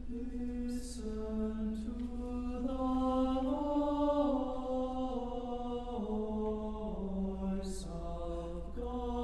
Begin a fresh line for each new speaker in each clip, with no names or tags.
Listen to the voice of God.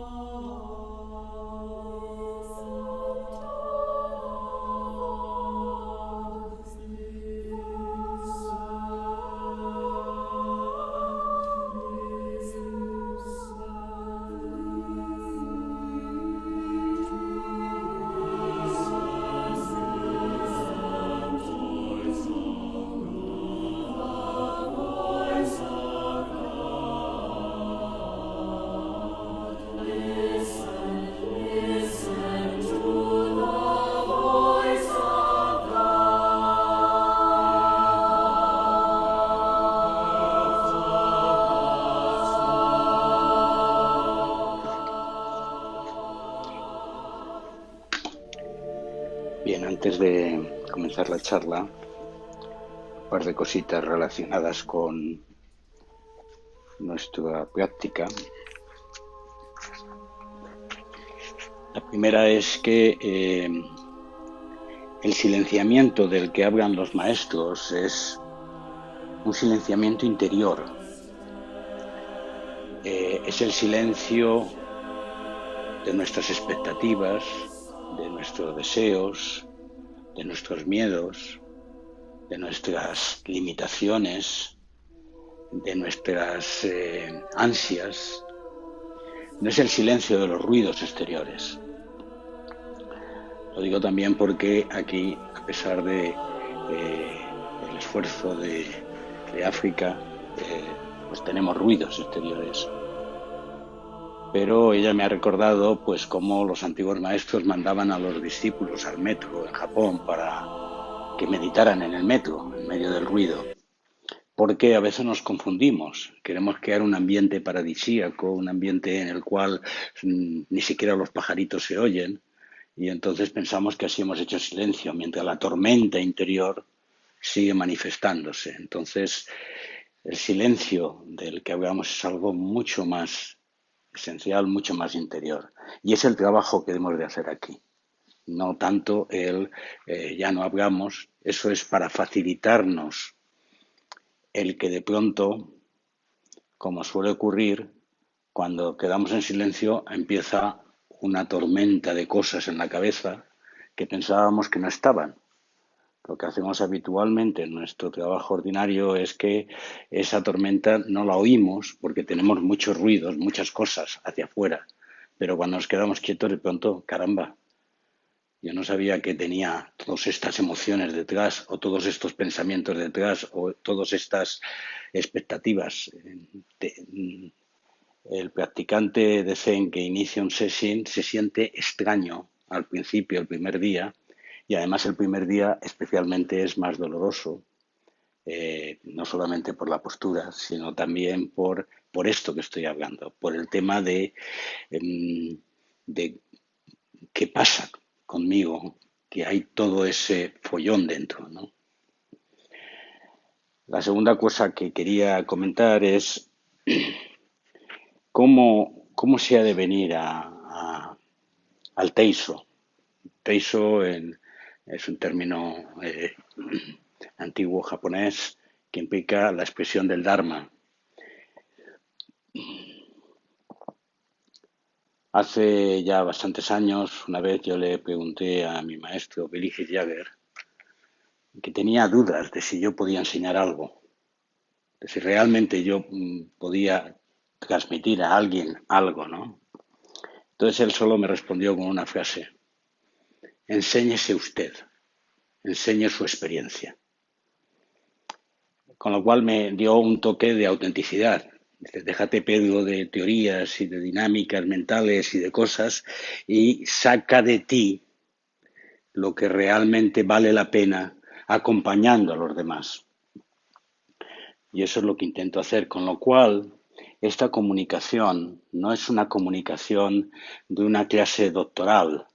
Listen to the voice of
Bien, antes de comenzar la charla, un par de cositas relacionadas con nuestra práctica. La primera es que el silenciamiento del que hablan los maestros es un silenciamiento interior. Es el silencio de nuestras expectativas, de nuestros deseos, de nuestros miedos, de nuestras limitaciones, de nuestras ansias. No es el silencio de los ruidos exteriores. Lo digo también porque aquí, a pesar de el esfuerzo de África, pues tenemos ruidos exteriores. Pero ella me ha recordado pues cómo los antiguos maestros mandaban a los discípulos al metro en Japón para que meditaran en el metro, en medio del ruido. Porque a veces nos confundimos, queremos crear un ambiente paradisíaco, un ambiente en el cual ni siquiera los pajaritos se oyen, y entonces pensamos que así hemos hecho silencio, mientras la tormenta interior sigue manifestándose. Entonces, el silencio del que hablamos es algo mucho más esencial, mucho más interior. Y es el trabajo que debemos de hacer aquí. No tanto ya no hablamos, eso es para facilitarnos el que de pronto, como suele ocurrir, cuando quedamos en silencio empieza una tormenta de cosas en la cabeza que pensábamos que no estaban. Lo que hacemos habitualmente en nuestro trabajo ordinario es que esa tormenta no la oímos porque tenemos muchos ruidos, muchas cosas hacia afuera. Pero cuando nos quedamos quietos de pronto, caramba, yo no sabía que tenía todas estas emociones detrás o todos estos pensamientos detrás o todas estas expectativas. El practicante de Zen que inicia un sesshin se siente extraño al principio, el primer día, y además el primer día especialmente es más doloroso, no solamente por la postura, sino también por esto que estoy hablando, por el tema de qué pasa conmigo, que hay todo ese follón dentro, ¿no? La segunda cosa que quería comentar es cómo se ha de venir al Teiso. Teiso es un término antiguo japonés que implica la expresión del Dharma. Hace ya bastantes años, una vez yo le pregunté a mi maestro, Billy Jagger, que tenía dudas de si yo podía enseñar algo, de si realmente yo podía transmitir a alguien algo, ¿no? Entonces él solo me respondió con una frase: enséñese usted, enseñe su experiencia. Con lo cual me dio un toque de autenticidad. Dice, déjate Pedro de teorías y de dinámicas mentales y de cosas y saca de ti lo que realmente vale la pena acompañando a los demás. Y eso es lo que intento hacer, con lo cual esta comunicación no es una comunicación de una clase doctoral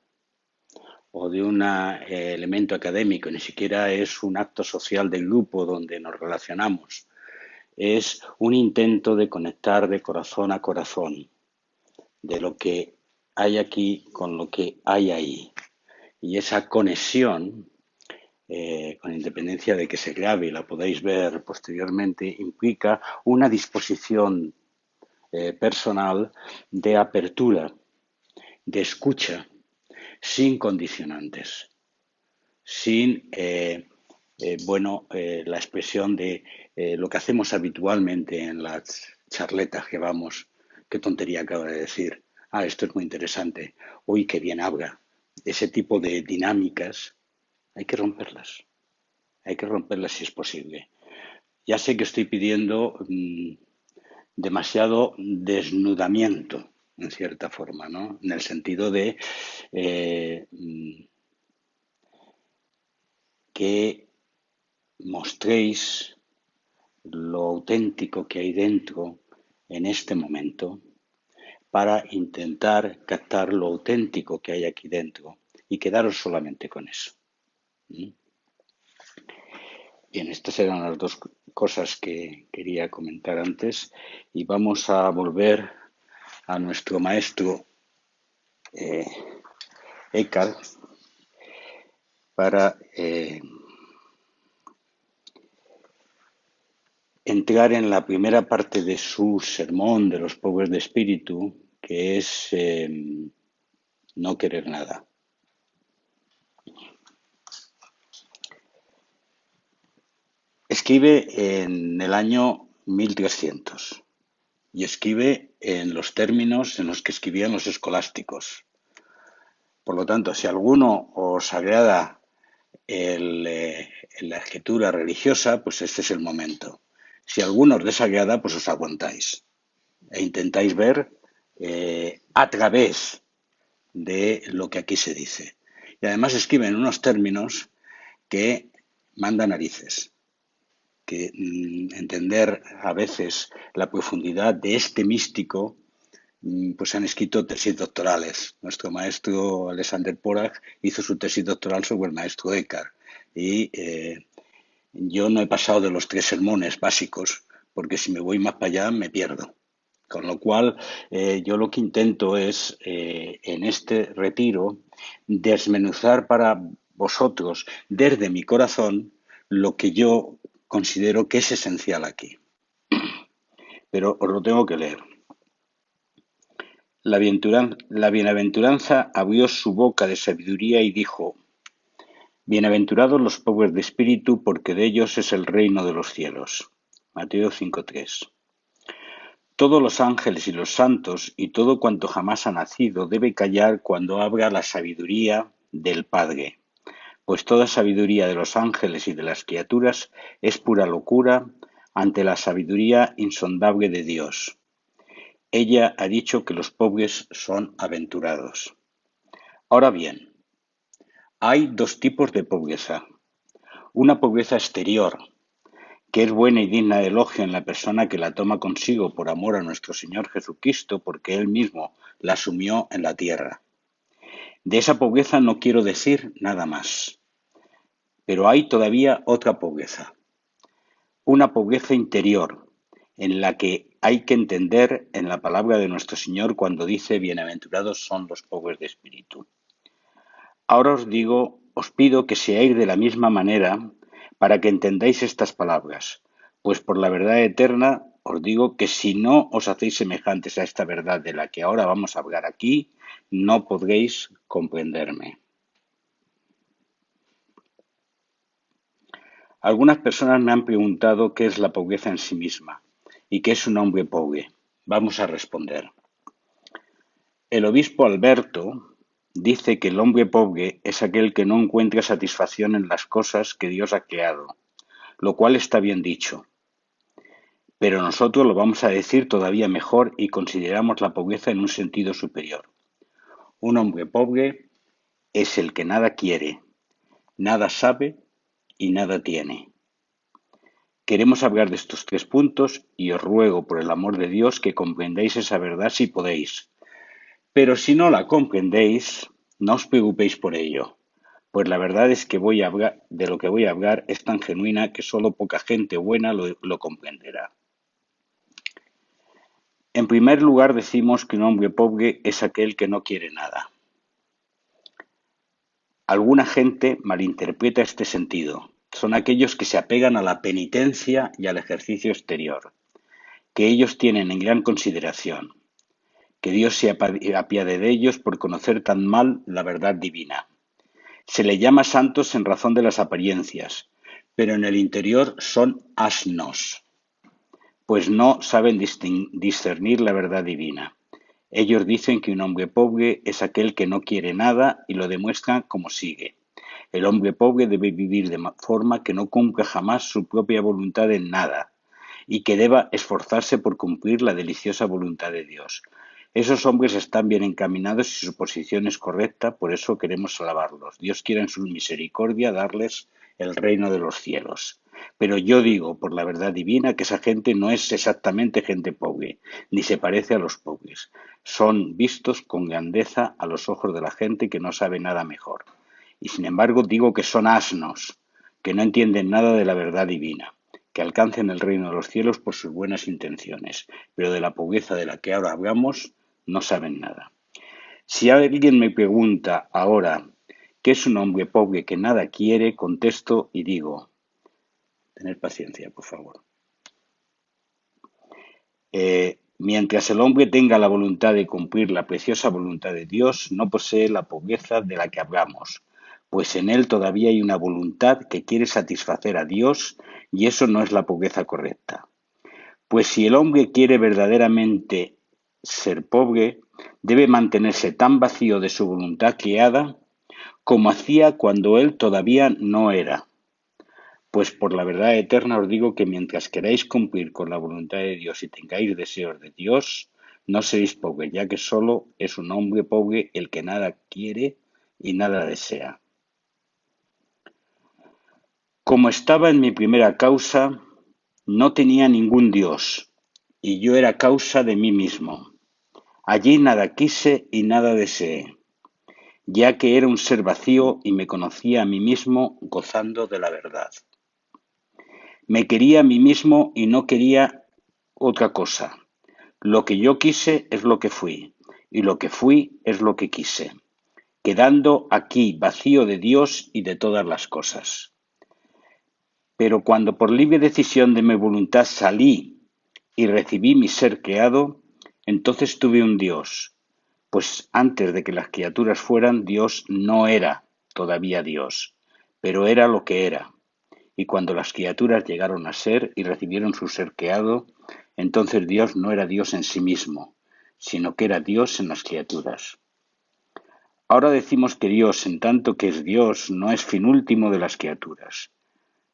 o de un elemento académico, ni siquiera es un acto social del grupo donde nos relacionamos. Es un intento de conectar de corazón a corazón, de lo que hay aquí con lo que hay ahí. Y esa conexión con independencia de que se grabe y la podáis ver posteriormente, implica una disposición personal de apertura, de escucha, sin condicionantes, sin la expresión de lo que hacemos habitualmente en las charletas que vamos, qué tontería acaba de decir, esto es muy interesante, uy, qué bien habla. Ese tipo de dinámicas hay que romperlas si es posible. Ya sé que estoy pidiendo demasiado desnudamiento, en cierta forma, ¿no? En el sentido de eh, que mostréis lo auténtico que hay dentro en este momento para intentar captar lo auténtico que hay aquí dentro y quedaros solamente con eso. ¿Mm? Bien, estas eran las dos cosas que quería comentar antes y vamos a volver a nuestro maestro eh, Eckhart para entrar en la primera parte de su sermón de los pobres de espíritu, que es no querer nada. Escribe en el año 1300 y escribe en los términos en los que escribían los escolásticos. Por lo tanto, si a alguno os agrada la escritura religiosa, pues este es el momento. Si a alguno os desagrada, pues os aguantáis e intentáis ver a través de lo que aquí se dice. Y además escribe en unos términos que manda narices, que entender a veces la profundidad de este místico, pues han escrito tesis doctorales. Nuestro maestro Alexander Porach hizo su tesis doctoral sobre el maestro Eckhart y yo no he pasado de los 3 sermones básicos porque si me voy más para allá me pierdo. Con lo cual, yo lo que intento es, en este retiro, desmenuzar para vosotros desde mi corazón lo que yo considero que es esencial aquí. Pero os lo tengo que leer. La bienaventuranza abrió su boca de sabiduría y dijo: Bienaventurados los pobres de espíritu, porque de ellos es el reino de los cielos. Mateo 5:3. Todos los ángeles y los santos y todo cuanto jamás ha nacido debe callar cuando abra la sabiduría del Padre, pues toda sabiduría de los ángeles y de las criaturas es pura locura ante la sabiduría insondable de Dios. Ella ha dicho que los pobres son aventurados. Ahora bien, hay 2 tipos de pobreza. Una pobreza exterior, que es buena y digna de elogio en la persona que la toma consigo por amor a nuestro Señor Jesucristo, porque Él mismo la asumió en la tierra. De esa pobreza no quiero decir nada más, pero hay todavía otra pobreza, una pobreza interior, en la que hay que entender en la palabra de nuestro Señor cuando dice: bienaventurados son los pobres de espíritu. Ahora os pido que seáis de la misma manera para que entendáis estas palabras, pues por la verdad eterna os digo que si no os hacéis semejantes a esta verdad de la que ahora vamos a hablar aquí, no podréis comprenderme. Algunas personas me han preguntado qué es la pobreza en sí misma y qué es un hombre pobre. Vamos a responder. El obispo Alberto dice que el hombre pobre es aquel que no encuentra satisfacción en las cosas que Dios ha creado, lo cual está bien dicho. Pero nosotros lo vamos a decir todavía mejor y consideramos la pobreza en un sentido superior. Un hombre pobre es el que nada quiere, nada sabe y nada tiene. Queremos hablar de estos 3 puntos y os ruego por el amor de Dios que comprendáis esa verdad si podéis. Pero si no la comprendéis, no os preocupéis por ello, pues la verdad es que de lo que voy a hablar es tan genuina que solo poca gente buena lo comprenderá. En primer lugar, decimos que un hombre pobre es aquel que no quiere nada. Alguna gente malinterpreta este sentido. Son aquellos que se apegan a la penitencia y al ejercicio exterior, que ellos tienen en gran consideración. Que Dios se apiade de ellos por conocer tan mal la verdad divina. Se le llama santos en razón de las apariencias, pero en el interior son asnos, pues no saben discernir la verdad divina. Ellos dicen que un hombre pobre es aquel que no quiere nada y lo demuestra como sigue. El hombre pobre debe vivir de forma que no cumpla jamás su propia voluntad en nada y que deba esforzarse por cumplir la deliciosa voluntad de Dios. Esos hombres están bien encaminados y su posición es correcta, por eso queremos alabarlos. Dios quiere en su misericordia darles el reino de los cielos. Pero yo digo, por la verdad divina, que esa gente no es exactamente gente pobre, ni se parece a los pobres. Son vistos con grandeza a los ojos de la gente que no sabe nada mejor. Y sin embargo digo que son asnos, que no entienden nada de la verdad divina, que alcancen el reino de los cielos por sus buenas intenciones, pero de la pobreza de la que ahora hablamos no saben nada. Si alguien me pregunta ahora qué es un hombre pobre que nada quiere, contesto y digo, tener paciencia, por favor. Mientras el hombre tenga la voluntad de cumplir la preciosa voluntad de Dios, no posee la pobreza de la que hablamos, pues en él todavía hay una voluntad que quiere satisfacer a Dios y eso no es la pobreza correcta. Pues si el hombre quiere verdaderamente ser pobre, debe mantenerse tan vacío de su voluntad creada como hacía cuando él todavía no era. Pues por la verdad eterna os digo que mientras queráis cumplir con la voluntad de Dios y tengáis deseos de Dios, no seréis pobres, ya que solo es un hombre pobre el que nada quiere y nada desea. Como estaba en mi primera causa, no tenía ningún Dios, y yo era causa de mí mismo. Allí nada quise y nada deseé, ya que era un ser vacío y me conocía a mí mismo gozando de la verdad. Me quería a mí mismo y no quería otra cosa. Lo que yo quise es lo que fui, y lo que fui es lo que quise, quedando aquí vacío de Dios y de todas las cosas. Pero cuando por libre decisión de mi voluntad salí y recibí mi ser creado, entonces tuve un Dios, pues antes de que las criaturas fueran, Dios no era todavía Dios, pero era lo que era. Y cuando las criaturas llegaron a ser y recibieron su ser creado, entonces Dios no era Dios en sí mismo, sino que era Dios en las criaturas. Ahora decimos que Dios, en tanto que es Dios, no es fin último de las criaturas,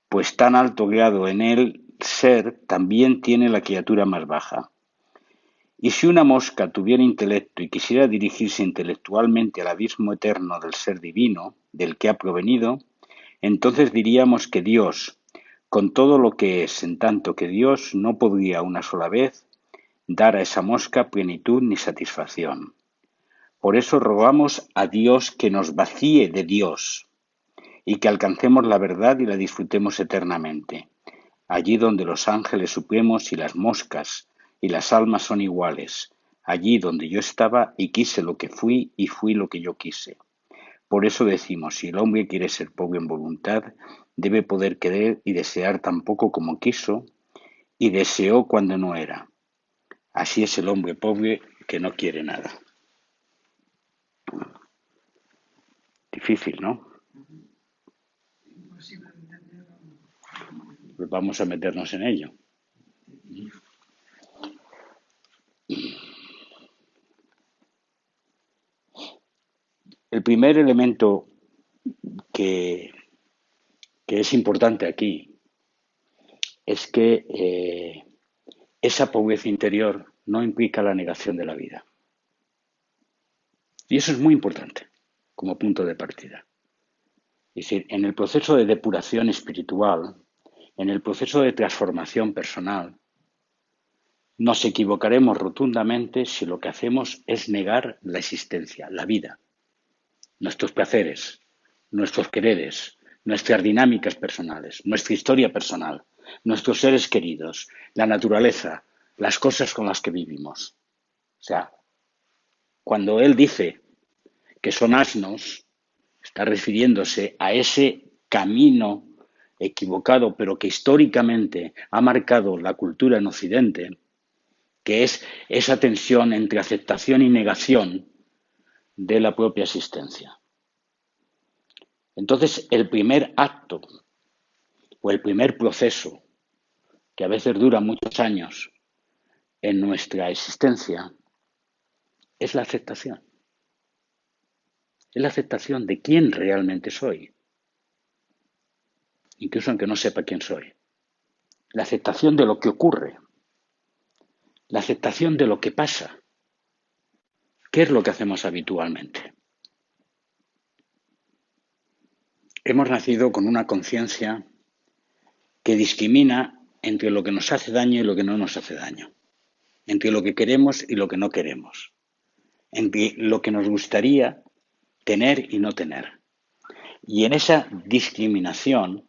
pues tan alto grado en el ser también tiene la criatura más baja. Y si una mosca tuviera intelecto y quisiera dirigirse intelectualmente al abismo eterno del ser divino, del que ha provenido, entonces diríamos que Dios, con todo lo que es, en tanto que Dios no podría una sola vez dar a esa mosca plenitud ni satisfacción. Por eso rogamos a Dios que nos vacíe de Dios y que alcancemos la verdad y la disfrutemos eternamente, allí donde los ángeles supremos y las moscas y las almas son iguales, allí donde yo estaba y quise lo que fui y fui lo que yo quise. Por eso decimos, si el hombre quiere ser pobre en voluntad, debe poder querer y desear tan poco como quiso y deseó cuando no era. Así es el hombre pobre que no quiere nada. Difícil, ¿no? Pues vamos a meternos en ello. El primer elemento que, que es importante aquí es que esa pobreza interior no implica la negación de la vida. Y eso es muy importante como punto de partida. Es decir, en el proceso de depuración espiritual, en el proceso de transformación personal, nos equivocaremos rotundamente si lo que hacemos es negar la existencia, la vida, nuestros placeres, nuestros quereres, nuestras dinámicas personales, nuestra historia personal, nuestros seres queridos, la naturaleza, las cosas con las que vivimos. O sea, cuando él dice que son asnos, está refiriéndose a ese camino equivocado, pero que históricamente ha marcado la cultura en Occidente, que es esa tensión entre aceptación y negación de la propia existencia. Entonces, el primer acto o el primer proceso, que a veces dura muchos años en nuestra existencia, es la aceptación. Es la aceptación de quién realmente soy, incluso aunque no sepa quién soy. La aceptación de lo que ocurre, la aceptación de lo que pasa. ¿Qué es lo que hacemos habitualmente? Hemos nacido con una conciencia que discrimina entre lo que nos hace daño y lo que no nos hace daño, entre lo que queremos y lo que no queremos, entre lo que nos gustaría tener y no tener. Y en esa discriminación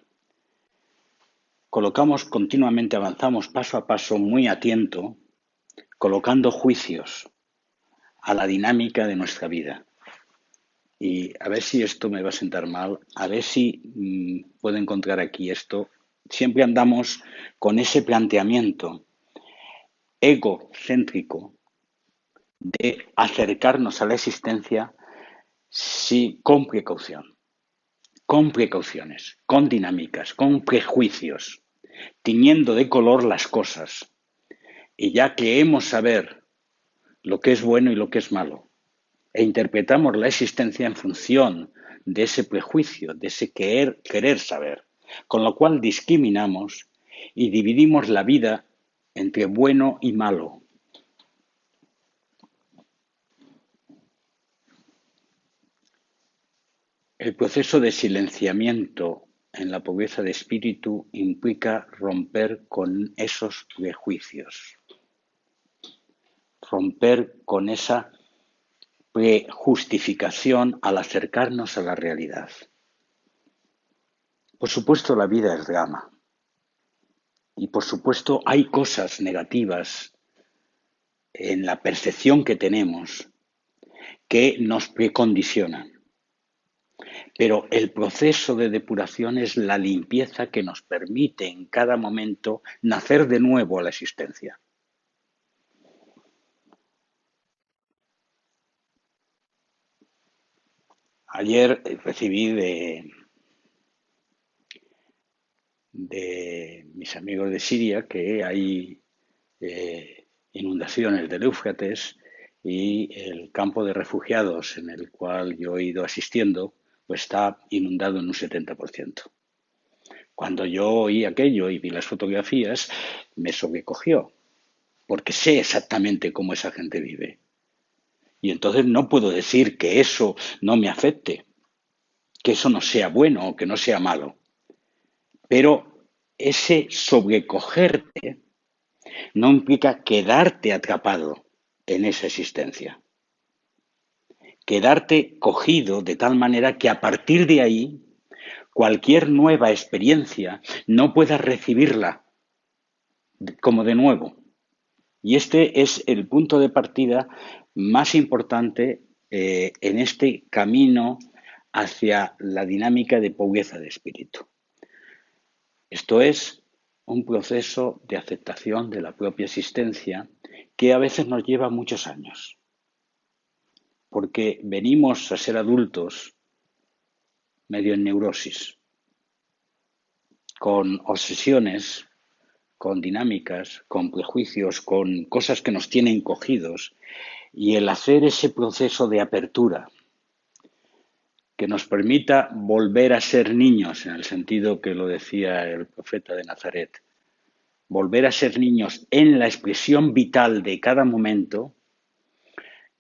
colocamos continuamente, avanzamos paso a paso, muy atento, colocando juicios a la dinámica de nuestra vida. Y a ver si esto me va a sentar mal, a ver si puedo encontrar aquí esto. Siempre andamos con ese planteamiento egocéntrico de acercarnos a la existencia con precaución, con precauciones, con dinámicas, con prejuicios, tiñendo de color las cosas. Y ya creemos saber lo que es bueno y lo que es malo, e interpretamos la existencia en función de ese prejuicio, de ese querer saber, con lo cual discriminamos y dividimos la vida entre bueno y malo. El proceso de silenciamiento en la pobreza de espíritu implica romper con esos prejuicios, romper con esa prejustificación al acercarnos a la realidad. Por supuesto, la vida es drama. Y por supuesto, hay cosas negativas en la percepción que tenemos que nos precondicionan. Pero el proceso de depuración es la limpieza que nos permite en cada momento nacer de nuevo a la existencia. Ayer recibí de mis amigos de Siria que hay inundaciones del Éufrates y el campo de refugiados en el cual yo he ido asistiendo pues está inundado en un 70%. Cuando yo oí aquello y vi las fotografías, me sobrecogió, porque sé exactamente cómo esa gente vive. Y entonces no puedo decir que eso no me afecte, que eso no sea bueno o que no sea malo. Pero ese sobrecogerte no implica quedarte atrapado en esa existencia. Quedarte cogido de tal manera que a partir de ahí cualquier nueva experiencia no puedas recibirla como de nuevo. Y este es el punto de partida más importante en este camino hacia la dinámica de pobreza de espíritu. Esto es un proceso de aceptación de la propia existencia que a veces nos lleva muchos años, porque venimos a ser adultos medio en neurosis, con obsesiones, con dinámicas, con prejuicios, con cosas que nos tienen cogidos, y el hacer ese proceso de apertura que nos permita volver a ser niños, en el sentido que lo decía el profeta de Nazaret, volver a ser niños en la expresión vital de cada momento,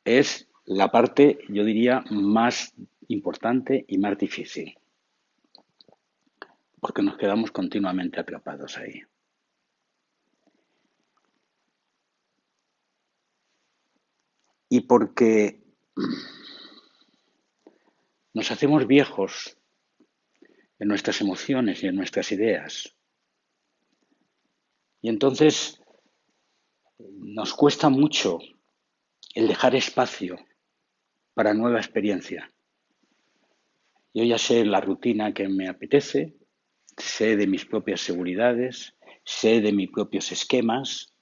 es la parte, yo diría, más importante y más difícil, porque nos quedamos continuamente atrapados ahí. Y porque nos hacemos viejos en nuestras emociones y en nuestras ideas. Y entonces nos cuesta mucho el dejar espacio para nueva experiencia. Yo ya sé la rutina que me apetece, sé de mis propias seguridades, sé de mis propios esquemas,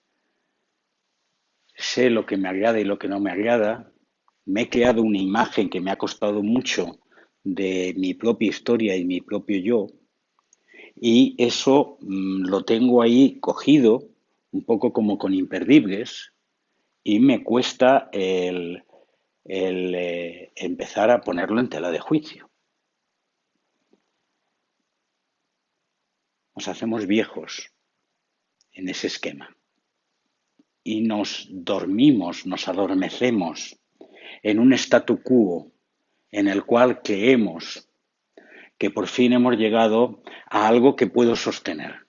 sé lo que me agrada y lo que no me agrada. Me he creado una imagen que me ha costado mucho de mi propia historia y mi propio yo, y eso lo tengo ahí cogido, un poco como con imperdibles, y me cuesta el empezar a ponerlo en tela de juicio. Nos hacemos viejos en ese esquema y nos dormimos, nos adormecemos en un statu quo en el cual creemos que por fin hemos llegado a algo que puedo sostener.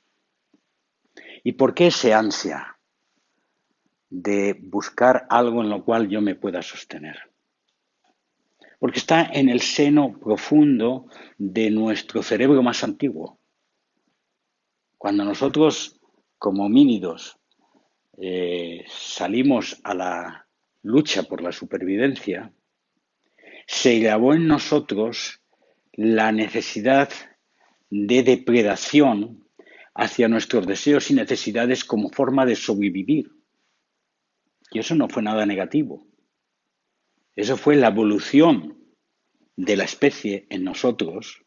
¿Y por qué ese ansia de buscar algo en lo cual yo me pueda sostener? Porque está en el seno profundo de nuestro cerebro más antiguo. Cuando nosotros, como homínidos, salimos a la lucha por la supervivencia, se grabó en nosotros la necesidad de depredación hacia nuestros deseos y necesidades como forma de sobrevivir. Y eso no fue nada negativo. Eso fue la evolución de la especie en nosotros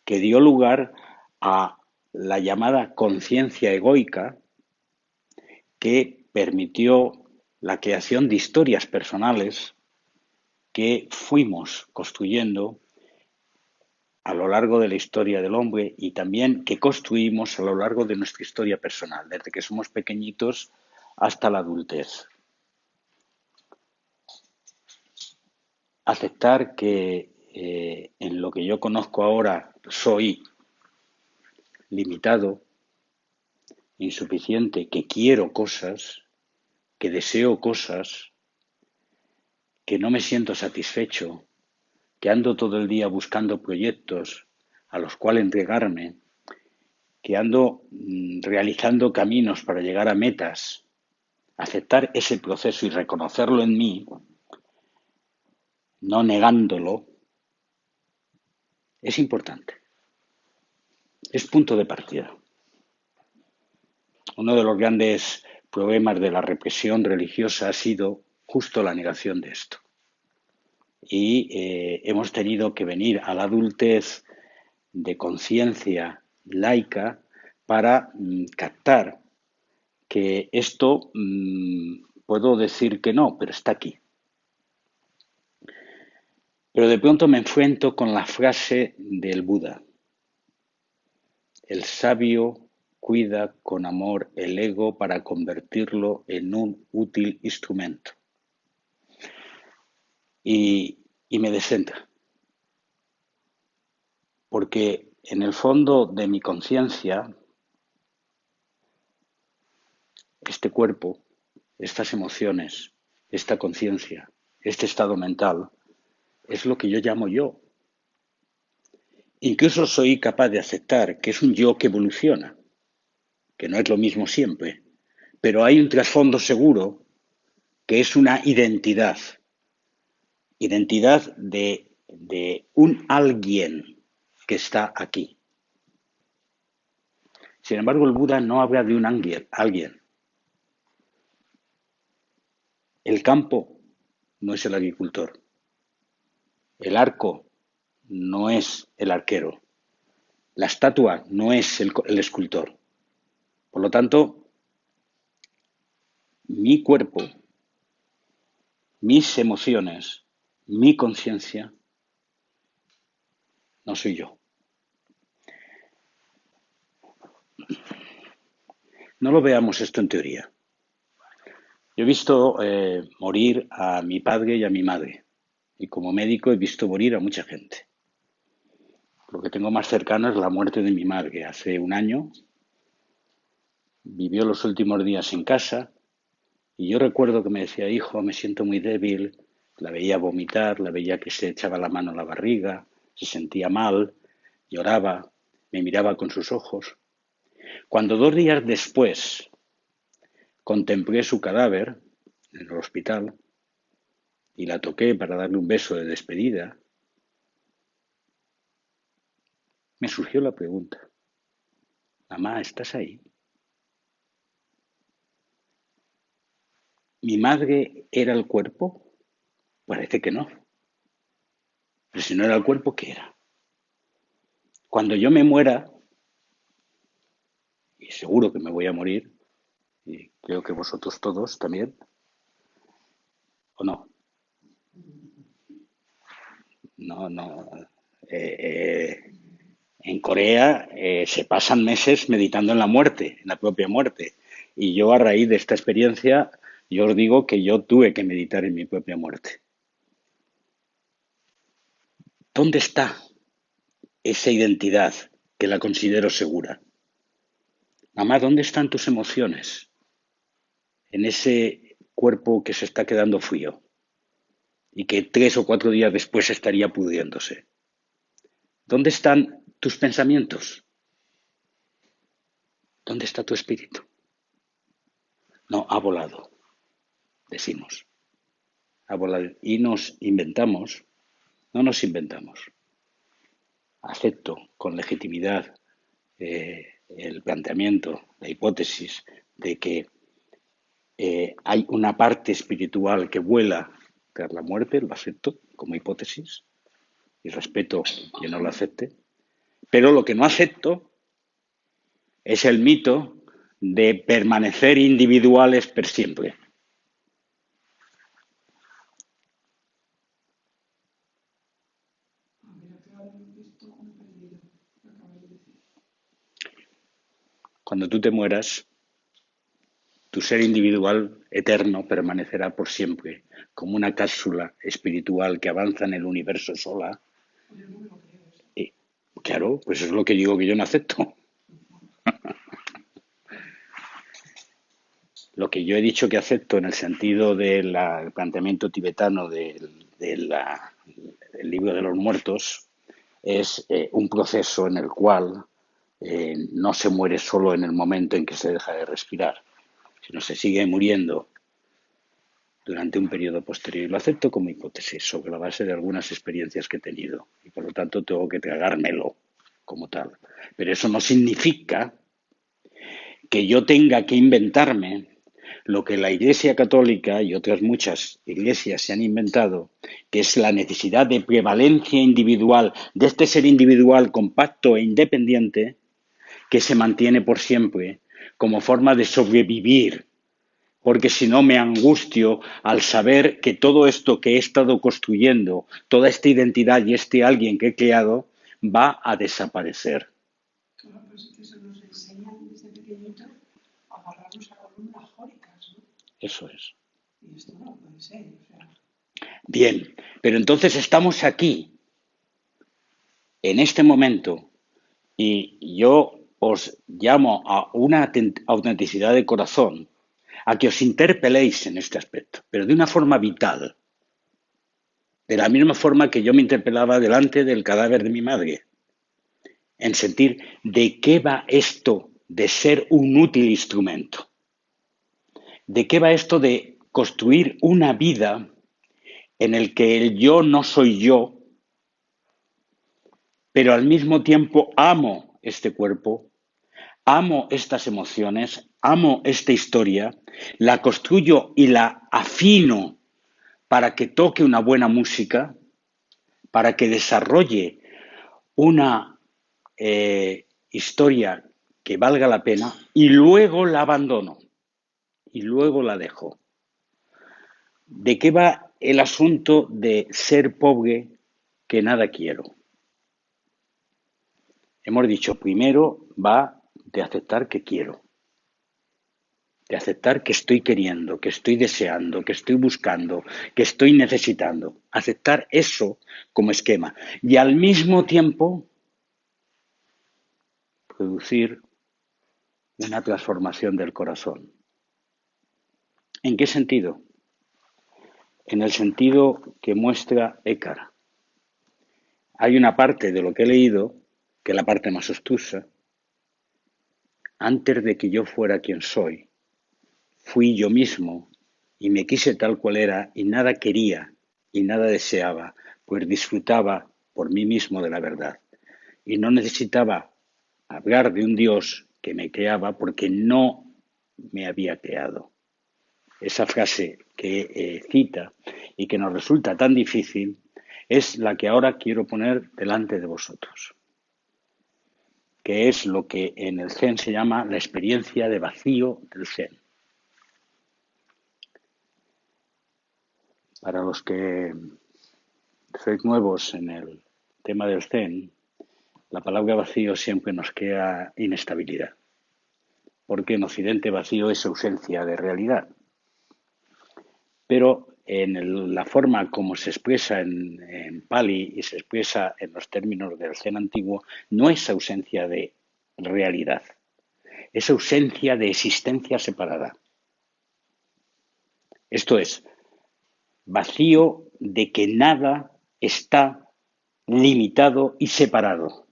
que dio lugar a la llamada conciencia egoica, que permitió la creación de historias personales que fuimos construyendo a lo largo de la historia del hombre y también que construimos a lo largo de nuestra historia personal, desde que somos pequeñitos hasta la adultez. Aceptar que en lo que yo conozco ahora soy limitado, insuficiente, que quiero cosas, que deseo cosas, que no me siento satisfecho, que ando todo el día buscando proyectos a los cuales entregarme, que ando realizando caminos para llegar a metas, aceptar ese proceso y reconocerlo en mí, no negándolo, es importante. Es punto de partida. Uno de los grandes problemas de la represión religiosa ha sido justo la negación de esto. Y hemos tenido que venir a la adultez de conciencia laica para captar que esto puedo decir que no, pero está aquí. Pero de pronto me enfrento con la frase del Buda: el sabio cuida con amor el ego para convertirlo en un útil instrumento. Y me descentra, porque en el fondo de mi conciencia, este cuerpo, estas emociones, esta conciencia, este estado mental, es lo que yo llamo yo. Incluso soy capaz de aceptar que es un yo que evoluciona, que no es lo mismo siempre, pero hay un trasfondo seguro que es una identidad de un alguien que está aquí. Sin embargo, el Buda no habla de un alguien. El campo no es el agricultor. El arco no es el arquero. La estatua no es el escultor. Por lo tanto, mi cuerpo, mis emociones, mi conciencia, no soy yo. No lo veamos esto en teoría. Yo he visto morir a mi padre y a mi madre. Y como médico he visto morir a mucha gente. Lo que tengo más cercano es la muerte de mi madre. Hace un año vivió los últimos días en casa y yo recuerdo que me decía: hijo, me siento muy débil. La veía vomitar, la veía que se echaba la mano a la barriga, se sentía mal, lloraba, me miraba con sus ojos. Cuando 2 días después contemplé su cadáver en el hospital y la toqué para darle un beso de despedida, me surgió la pregunta, mamá, ¿estás ahí? ¿Mi madre era el cuerpo? Parece que no. Pero si no era el cuerpo, ¿qué era? Cuando yo me muera, y seguro que me voy a morir, y creo que vosotros todos también, ¿o no? No, no. Eh, eh, en Corea se pasan meses meditando en la muerte, en la propia muerte. Y yo a raíz de esta experiencia, yo os digo que yo tuve que meditar en mi propia muerte. ¿Dónde está esa identidad que la considero segura? Mamá, ¿dónde están tus emociones? En ese cuerpo que se está quedando frío y que 3 o 4 días después estaría pudriéndose. ¿Dónde están tus pensamientos? ¿Dónde está tu espíritu? No, ha volado, decimos. Ha volado. Y no nos inventamos. Acepto con legitimidad el planteamiento, la hipótesis de que hay una parte espiritual que vuela tras la muerte, lo acepto como hipótesis y respeto quien no lo acepte, pero lo que no acepto es el mito de permanecer individuales per siempre. Cuando tú te mueras, tu ser individual eterno permanecerá por siempre, como una cápsula espiritual que avanza en el universo sola. Y, claro, pues es lo que digo que yo no acepto. Lo que yo he dicho que acepto en el sentido del planteamiento tibetano del libro de los muertos es un proceso en el cual no se muere solo en el momento en que se deja de respirar, sino se sigue muriendo durante un periodo posterior. Y lo acepto como hipótesis sobre la base de algunas experiencias que he tenido y por lo tanto tengo que tragármelo como tal. Pero eso no significa que yo tenga que inventarme lo que la Iglesia Católica y otras muchas iglesias se han inventado, que es la necesidad de prevalencia individual, de este ser individual compacto e independiente, que se mantiene por siempre como forma de sobrevivir, porque si no me angustio al saber que todo esto que he estado construyendo, toda esta identidad y este alguien que he creado, va a desaparecer.
Claro, pues que se nos enseñan desde pequeñito a agarrarnos a columnas jóricas, ¿no?
Eso es.
Y esto no puede ser, o sea.
Bien, pero entonces estamos aquí, en este momento, y yo os llamo a una autenticidad de corazón, a que os interpeléis en este aspecto, pero de una forma vital, de la misma forma que yo me interpelaba delante del cadáver de mi madre, en sentir de qué va esto de ser un útil instrumento, de qué va esto de construir una vida en el que el yo no soy yo, pero al mismo tiempo amo este cuerpo, amo estas emociones, amo esta historia, la construyo y la afino para que toque una buena música, para que desarrolle una historia que valga la pena y luego la abandono y luego la dejo. ¿De qué va el asunto de ser pobre que nada quiero? Hemos dicho, primero va de aceptar que quiero, de aceptar que estoy queriendo, que estoy deseando, que estoy buscando, que estoy necesitando. Aceptar eso como esquema. Y al mismo tiempo, producir una transformación del corazón. ¿En qué sentido? En el sentido que muestra Eckhart. Hay una parte de lo que he leído, que es la parte más obtusa. Antes de que yo fuera quien soy, fui yo mismo y me quise tal cual era y nada quería y nada deseaba, pues disfrutaba por mí mismo de la verdad. y no necesitaba hablar de un Dios que me creaba porque no me había creado. Esa frase que cita y que nos resulta tan difícil es la que ahora quiero poner delante de vosotros, que es lo que en el Zen se llama la experiencia de vacío del Zen. Para los que sois nuevos en el tema del Zen, la palabra vacío siempre nos crea inestabilidad, porque en Occidente vacío es ausencia de realidad. Pero en la forma como se expresa en Pali y se expresa en los términos del Zen antiguo, no es ausencia de realidad, es ausencia de existencia separada. Esto es, vacío de que nada está limitado y separado,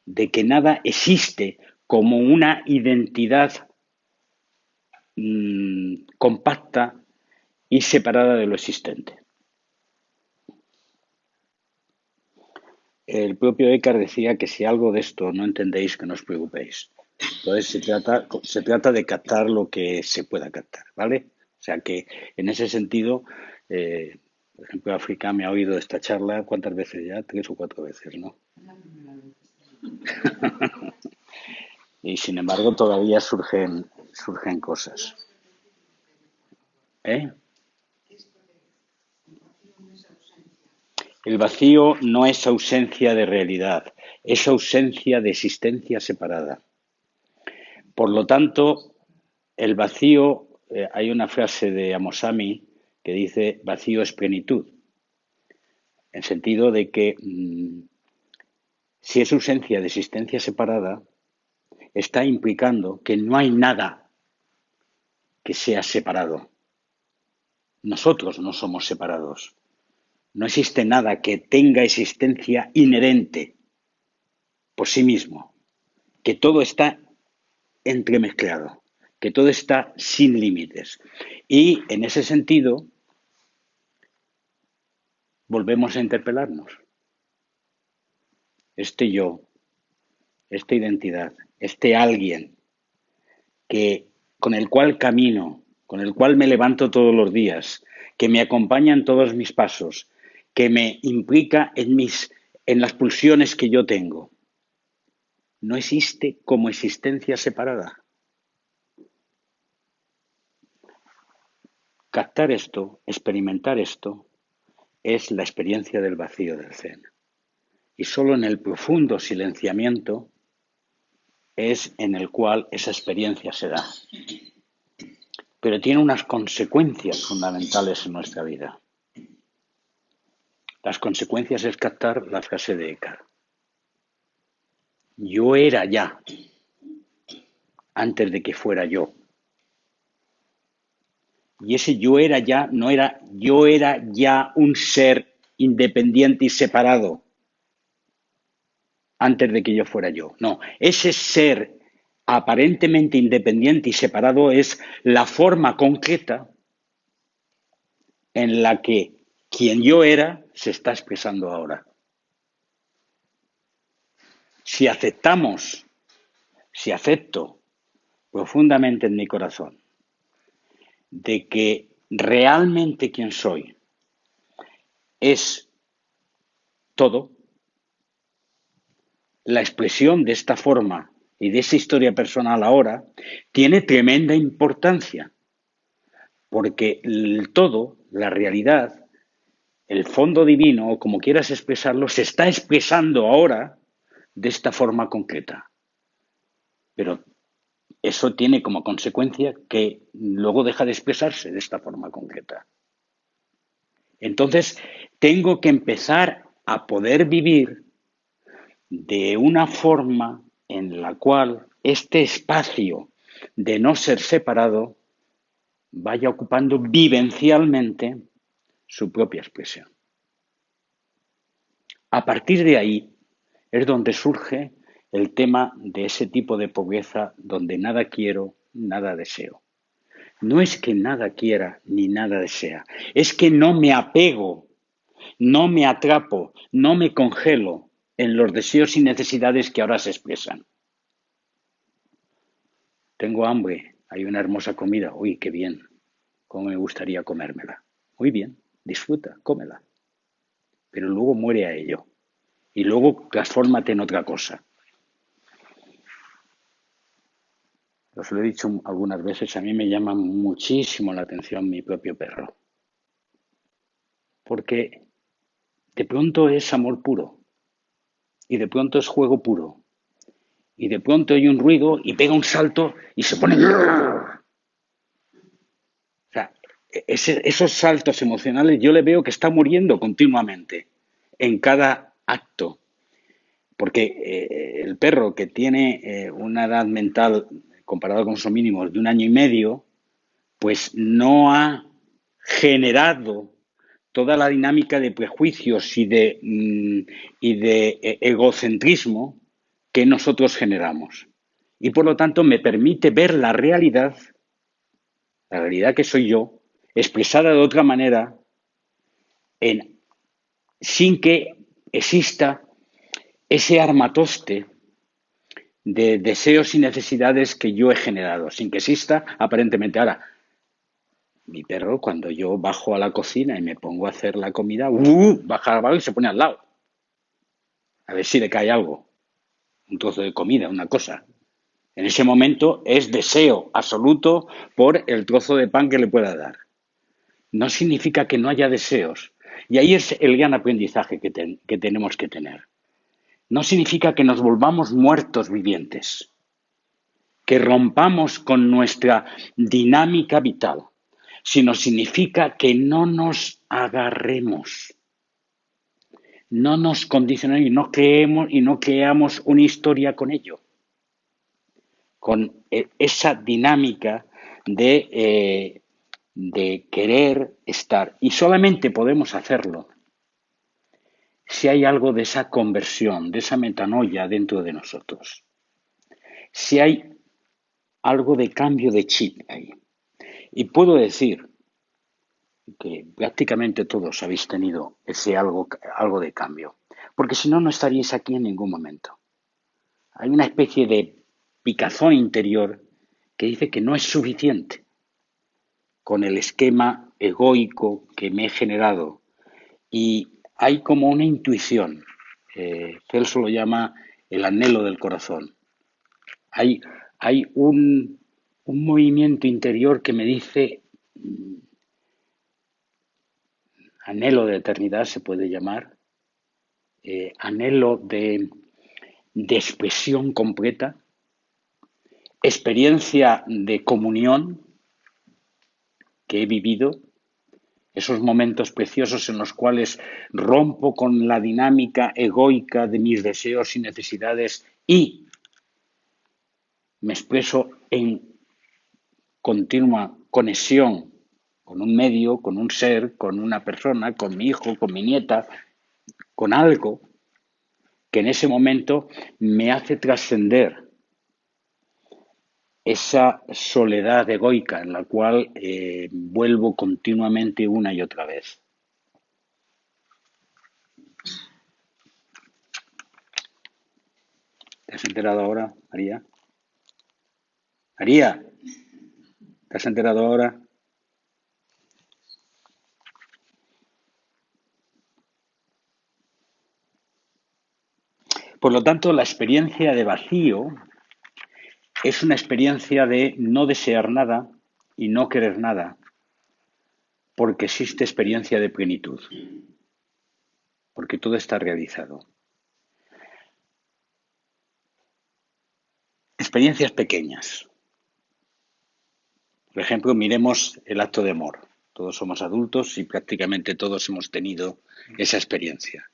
de que nada existe como una identidad compacta y separada de lo existente. El propio Eckhart decía que si algo de esto no entendéis, que no os preocupéis. Entonces se trata de captar lo que se pueda captar, ¿vale? O sea que en ese sentido, por ejemplo, África me ha oído esta charla, ¿cuántas veces ya? 3 o 4 veces, ¿no? Y sin embargo todavía surgen cosas. ¿Eh? El vacío no es ausencia de realidad, es ausencia de existencia separada. Por lo tanto, el vacío, hay una frase de Amosami que dice vacío es plenitud, en sentido de que si es ausencia de existencia separada, está implicando que no hay nada que sea separado. Nosotros no somos separados. No existe nada que tenga existencia inherente por sí mismo, que todo está entremezclado, que todo está sin límites. Y en ese sentido, volvemos a interpelarnos. Este yo, esta identidad, este alguien con el cual camino, con el cual me levanto todos los días, que me acompaña en todos mis pasos, que me implica en las pulsiones que yo tengo, no existe como existencia separada. Captar esto, experimentar esto, es la experiencia del vacío del Zen. Y solo en el profundo silenciamiento es en el cual esa experiencia se da. Pero tiene unas consecuencias fundamentales en nuestra vida. Las consecuencias es captar la frase de Eckhart. Yo era ya, antes de que fuera yo. Y ese yo era ya no era yo era ya un ser independiente y separado antes de que yo fuera yo. No, ese ser aparentemente independiente y separado es la forma concreta en la que quien yo era se está expresando ahora. Si acepto profundamente en mi corazón de que realmente quien soy es todo, la expresión de esta forma y de esa historia personal ahora tiene tremenda importancia, porque el todo, la realidad, el fondo divino, o como quieras expresarlo, se está expresando ahora de esta forma concreta. Pero eso tiene como consecuencia que luego deja de expresarse de esta forma concreta. Entonces, tengo que empezar a poder vivir de una forma en la cual este espacio de no ser separado vaya ocupando vivencialmente su propia expresión. A partir de ahí es donde surge el tema de ese tipo de pobreza donde nada quiero, nada deseo. No es que nada quiera ni nada desea, es que no me apego, no me atrapo, no me congelo en los deseos y necesidades que ahora se expresan. Tengo hambre, hay una hermosa comida, uy, qué bien, cómo me gustaría comérmela. Muy bien, disfruta, cómela, pero luego muere a ello y luego transfórmate en otra cosa. Os lo he dicho algunas veces, a mí me llama muchísimo la atención mi propio perro, porque de pronto es amor puro y de pronto es juego puro y de pronto hay un ruido y pega un salto y se pone... O sea, esos saltos emocionales yo le veo que está muriendo continuamente en cada acto, porque el perro que tiene una edad mental comparado con sus mínimos de 1 año y medio, pues no ha generado toda la dinámica de prejuicios y de egocentrismo que nosotros generamos. Y por lo tanto me permite ver la realidad que soy yo, expresada de otra manera, sin que exista ese armatoste de deseos y necesidades que yo he generado, sin que exista aparentemente. Ahora, mi perro, cuando yo bajo a la cocina y me pongo a hacer la comida, baja al balcón y se pone al lado. A ver si le cae algo. Un trozo de comida, una cosa. En ese momento es deseo absoluto por el trozo de pan que le pueda dar. No significa que no haya deseos. Y ahí es el gran aprendizaje que tenemos que tener. No significa que nos volvamos muertos vivientes, que rompamos con nuestra dinámica vital, sino significa que no nos agarremos, no nos condicionemos y no creamos una historia con ello, con esa dinámica de querer estar. Y solamente podemos hacerlo si hay algo de esa conversión, de esa metanoia dentro de nosotros. Si hay algo de cambio de chip ahí. Y puedo decir que prácticamente todos habéis tenido ese algo de cambio, porque si no, no estaríais aquí en ningún momento. Hay una especie de picazón interior que dice que no es suficiente con el esquema egoico que me he generado. Y hay como una intuición, Celso lo llama el anhelo del corazón. Hay un movimiento interior que me dice, anhelo de eternidad se puede llamar, anhelo de expresión completa, experiencia de comunión que he vivido, esos momentos preciosos en los cuales rompo con la dinámica egoica de mis deseos y necesidades y me expreso en continua conexión con un medio, con un ser, con una persona, con mi hijo, con mi nieta, con algo que en ese momento me hace trascender esa soledad egoica en la cual vuelvo continuamente una y otra vez. ¿Te has enterado ahora, María? María, ¿te has enterado ahora? Por lo tanto, la experiencia de vacío es una experiencia de no desear nada y no querer nada, porque existe experiencia de plenitud, porque todo está realizado. Experiencias pequeñas. Por ejemplo, miremos el acto de amor. Todos somos adultos y prácticamente todos hemos tenido esa experiencia.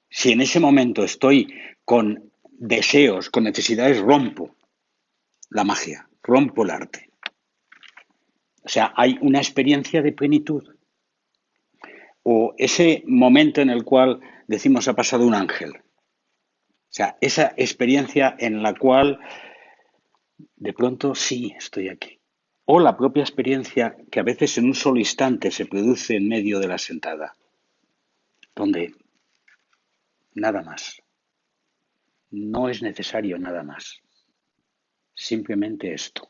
Si en ese momento estoy con deseos, con necesidades, rompo la magia, rompo el arte. O sea, hay una experiencia de plenitud. O ese momento en el cual decimos ha pasado un ángel. O sea, esa experiencia en la cual de pronto sí estoy aquí. O la propia experiencia que a veces en un solo instante se produce en medio de la sentada, donde nada más. No es necesario nada más. Simplemente esto.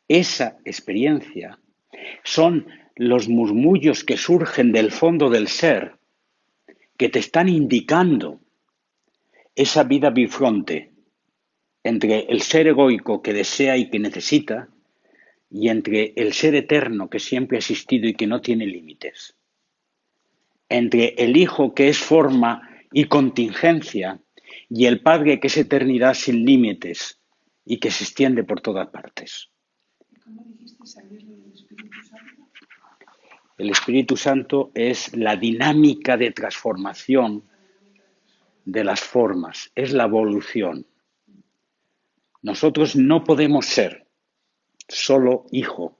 Esa experiencia son los murmullos que surgen del fondo del ser, que te están indicando esa vida bifronte entre el ser egoico que desea y que necesita y entre el ser eterno que siempre ha existido y que no tiene límites. Entre el Hijo que es forma y contingencia y el Padre que es eternidad sin límites y que se extiende por todas partes.
¿Cómo dijiste ayer lo del Espíritu Santo?
El Espíritu Santo es la dinámica de transformación de las formas, es la evolución. Nosotros no podemos ser solo hijo,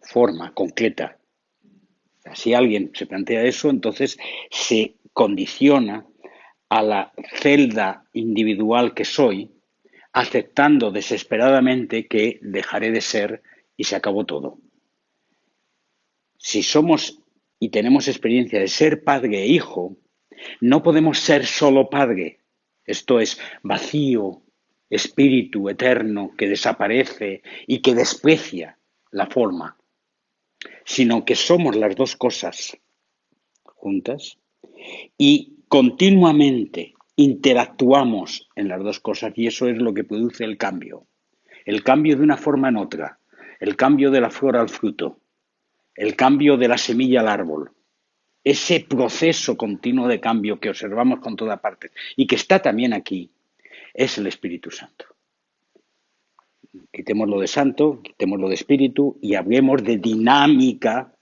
forma concreta. Si alguien se plantea eso, entonces se condiciona a la celda individual que soy, aceptando desesperadamente que dejaré de ser y se acabó todo. Si somos y tenemos experiencia de ser padre e hijo, no podemos ser solo padre. Esto es vacío, espíritu eterno que desaparece y que desprecia la forma, sino que somos las dos cosas juntas y continuamente interactuamos en las dos cosas y eso es lo que produce el cambio de una forma en otra, el cambio de la flor al fruto, el cambio de la semilla al árbol, ese proceso continuo de cambio que observamos con toda parte y que está también aquí, es el Espíritu Santo. Quitémoslo de santo, quitémoslo de espíritu y hablemos de dinámica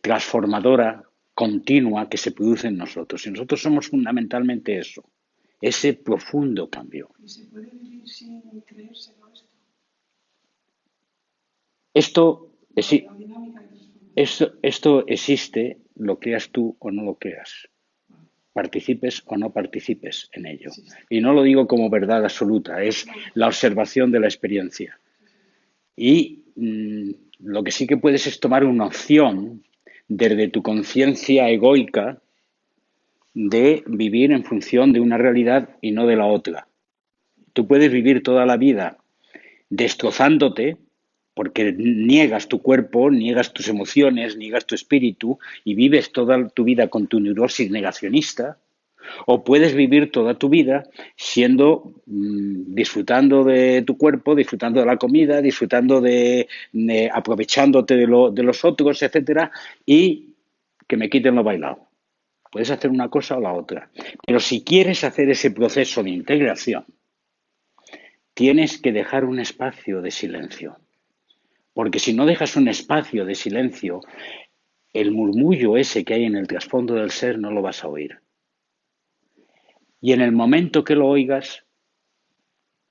transformadora continua que se produce en nosotros. Y nosotros somos fundamentalmente eso, ese profundo cambio.
¿Y se puede vivir sin creérselo esto?
Esto,
La dinámica de transformación.
esto existe, lo creas tú o no lo creas, participes o no participes en ello.
Sí, sí.
Y no lo digo como verdad absoluta, es la observación de la experiencia. Y lo que sí que puedes es tomar una opción desde tu conciencia egoica de vivir en función de una realidad y no de la otra. Tú puedes vivir toda la vida destrozándote porque niegas tu cuerpo, niegas tus emociones, niegas tu espíritu y vives toda tu vida con tu neurosis negacionista, o puedes vivir toda tu vida disfrutando de tu cuerpo, disfrutando de la comida, disfrutando aprovechándote de los otros, etcétera, y que me quiten lo bailado. Puedes hacer una cosa o la otra. Pero si quieres hacer ese proceso de integración, tienes que dejar un espacio de silencio. Porque si no dejas un espacio de silencio, el murmullo ese que hay en el trasfondo del ser no lo vas a oír. Y en el momento que lo oigas,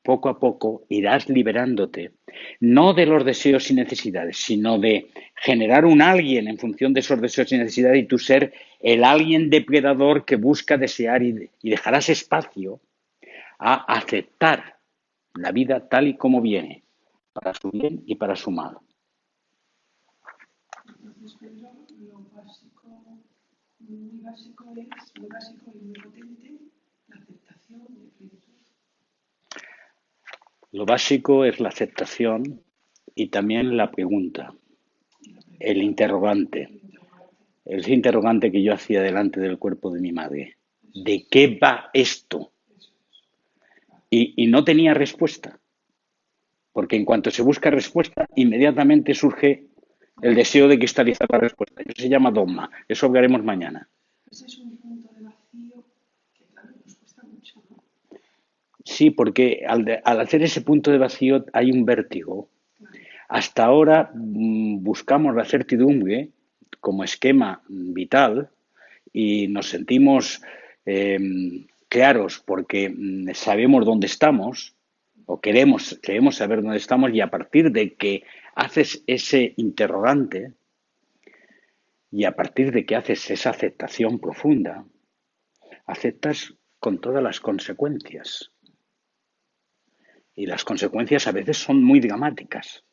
poco a poco irás liberándote, no de los deseos y necesidades, sino de generar un alguien en función de esos deseos y necesidades y tú ser el alguien depredador que busca desear y dejarás espacio a aceptar la vida tal y como viene, para su bien y para su mal.
Entonces, Pedro, lo básico, muy básico es, muy básico y muy potente, la aceptación de plenitud.
Lo básico es la aceptación y también la pregunta, el interrogante. El interrogante que yo hacía delante del cuerpo de mi madre. ¿De qué va esto? Y no tenía respuesta. Porque en cuanto se busca respuesta, inmediatamente surge el deseo de cristalizar la respuesta. Eso se llama dogma. Eso hablaremos mañana.
Ese es un punto de vacío que, claro, nos cuesta mucho, ¿no?
Sí, porque al hacer ese punto de vacío hay un vértigo. Hasta ahora buscamos la certidumbre como esquema vital y nos sentimos claros porque sabemos dónde estamos o queremos saber dónde estamos y a partir de que haces ese interrogante y a partir de que haces esa aceptación profunda, aceptas con todas las consecuencias. Y las consecuencias a veces son muy dramáticas.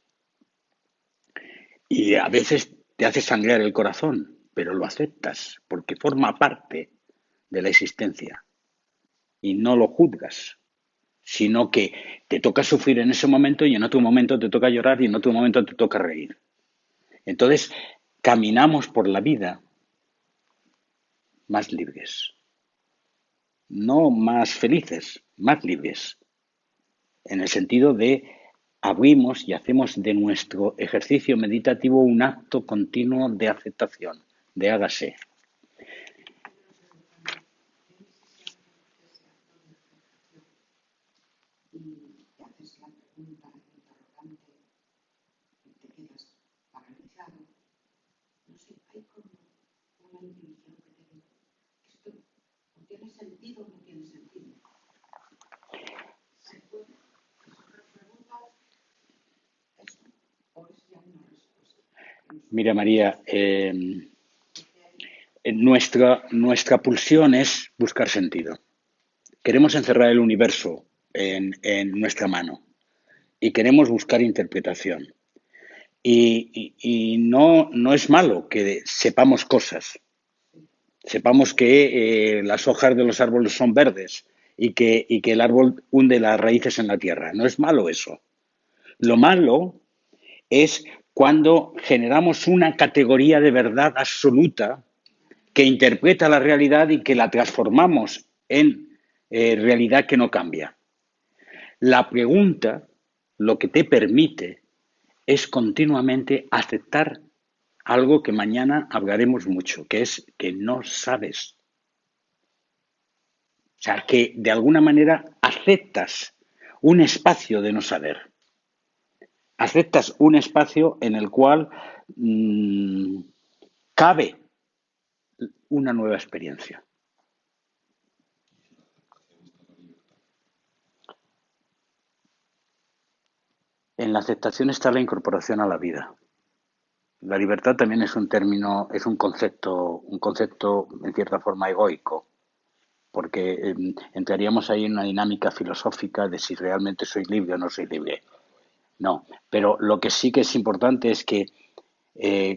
Y a veces te hace sangrar el corazón. pero lo aceptas porque forma parte de la existencia y no lo juzgas, sino que te toca sufrir en ese momento y en otro momento te toca llorar y en otro momento te toca reír. Entonces, caminamos por la vida más libres, no más felices, más libres, en el sentido de abrimos y hacemos de nuestro ejercicio meditativo un acto continuo de aceptación, de hágase.
Y te haces la pregunta interrogante y te quedas paralizado. No sé, hay como una intuición que te dice, esto no tiene sentido, no tiene sentido. ¿Se puede? ¿Es otra pregunta? ¿Eso? ¿O es ya una respuesta?
Mira, María, nuestra pulsión es buscar sentido. Queremos encerrar el universo en nuestra mano y queremos buscar interpretación. Y no es malo que sepamos cosas, sepamos que las hojas de los árboles son verdes y que el árbol hunde las raíces en la tierra. No es malo eso. Lo malo es cuando generamos una categoría de verdad absoluta que interpreta la realidad y que la transformamos en realidad que no cambia. La pregunta lo que te permite es continuamente aceptar algo que mañana hablaremos mucho, que es que no sabes. O sea, que de alguna manera aceptas un espacio de no saber. Aceptas un espacio en el cual cabe una nueva experiencia. En la aceptación está la incorporación a la vida. La libertad también es un término, es un concepto en cierta forma egoico, porque entraríamos ahí en una dinámica filosófica de si realmente soy libre o no soy libre. No, pero lo que sí que es importante es que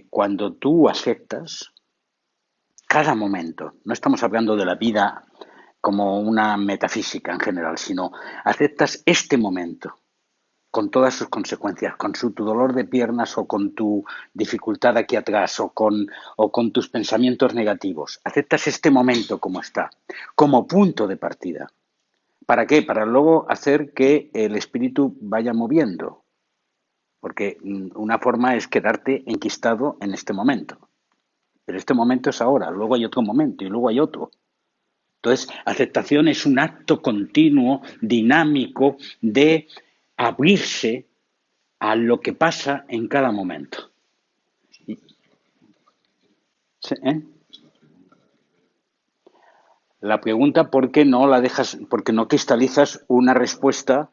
cuando tú aceptas cada momento, no estamos hablando de la vida como una metafísica en general, sino aceptas este momento con todas sus consecuencias, con tu dolor de piernas o con tu dificultad aquí atrás o con tus pensamientos negativos. Aceptas este momento como está, como punto de partida. ¿Para qué? Para luego hacer que el espíritu vaya moviendo. Porque una forma es quedarte enquistado en este momento. Pero este momento es ahora, luego hay otro momento y luego hay otro. Entonces, aceptación es un acto continuo, dinámico, de abrirse a lo que pasa en cada momento. ¿Eh? La pregunta, ¿por qué no la dejas, por qué no cristalizas una respuesta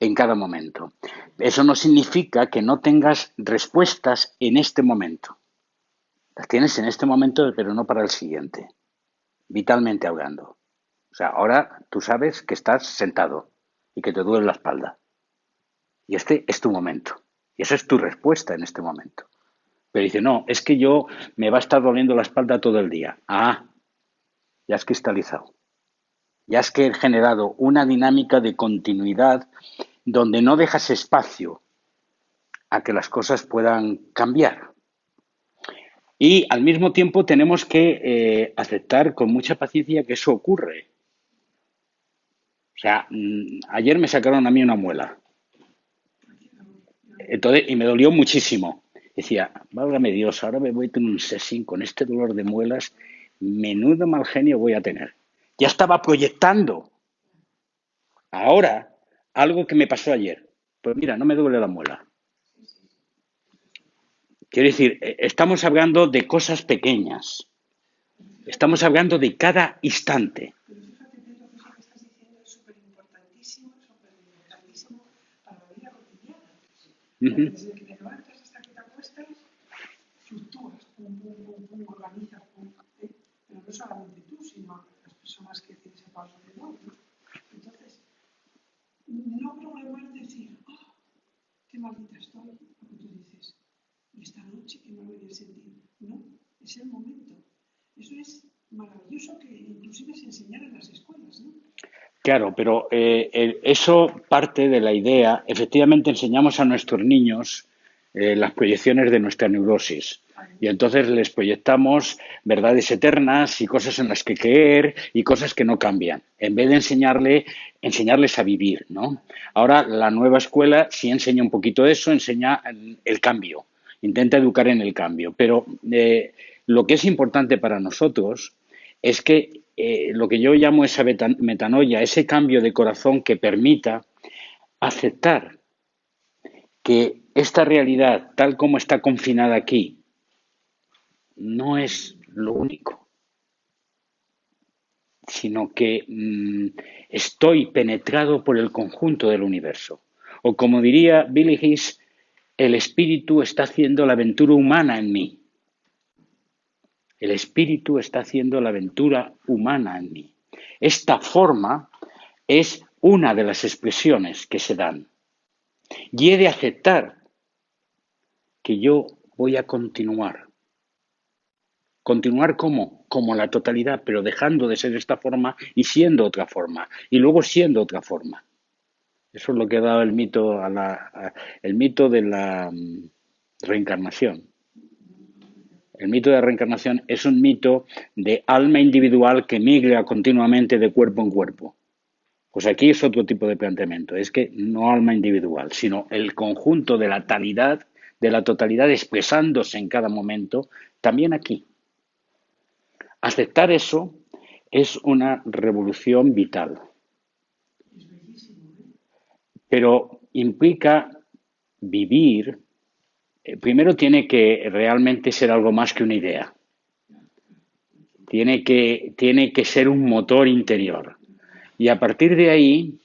en cada momento? Eso no significa que no tengas respuestas en este momento. Las tienes en este momento, pero no para el siguiente, vitalmente hablando. O sea, ahora tú sabes que estás sentado y que te duele la espalda. Y este es tu momento. Y esa es tu respuesta en este momento. Pero dice, no, es que yo me va a estar doliendo la espalda todo el día. Ah, ya has cristalizado. Ya has generado una dinámica de continuidad donde no dejas espacio a que las cosas puedan cambiar. Y al mismo tiempo tenemos que aceptar con mucha paciencia que eso ocurre. O sea, ayer me sacaron a mí una muela. Entonces, y me dolió muchísimo. Decía, válgame Dios, ahora me voy a tener un sesín con este dolor de muelas, menudo mal genio voy a tener. Ya estaba proyectando ahora algo que me pasó ayer. Pues mira, no me duele la muela. Quiero decir, estamos hablando de cosas pequeñas. Estamos hablando de cada instante.
Pero fíjate, Pedro, que eso que estás diciendo es súper importantísimo para la vida cotidiana. Porque desde que te levantas hasta que te acuestas, fluctúas, pum, pum, pum, pum, organizas, pum, pero no solamente tú, sino las personas que tienes a tu alrededor, ¿no? Entonces, no programar decir, oh, qué maldita estoy, lo que tú dices, y esta noche que me voy a sentir. No, es el momento.
Claro, pero eso parte de la idea, efectivamente enseñamos a nuestros niños las proyecciones de nuestra neurosis y entonces les proyectamos verdades eternas y cosas en las que creer y cosas que no cambian, en vez de enseñarles a vivir, ¿no? Ahora la nueva escuela sí enseña un poquito eso, enseña el cambio, intenta educar en el cambio, pero lo que es importante para nosotros es que lo que yo llamo esa metanoia, ese cambio de corazón que permita aceptar que esta realidad, tal como está confinada aquí, no es lo único, sino que estoy penetrado por el conjunto del universo. O como diría Billy Hicks, el espíritu está haciendo la aventura humana en mí. El espíritu está haciendo la aventura humana en mí. Esta forma es una de las expresiones que se dan. Y he de aceptar que yo voy a continuar. ¿Continuar cómo? Como la totalidad, pero dejando de ser esta forma y siendo otra forma. Y luego siendo otra forma. Eso es lo que ha dado el mito, el mito de la reencarnación. El mito de la reencarnación es un mito de alma individual que migra continuamente de cuerpo en cuerpo. Pues aquí es otro tipo de planteamiento, es que no alma individual, sino el conjunto de la talidad, de la totalidad expresándose en cada momento, también aquí. Aceptar eso es una revolución vital, pero implica vivir. Primero tiene que realmente ser algo más que una idea. Tiene que ser un motor interior. Y a partir de ahí,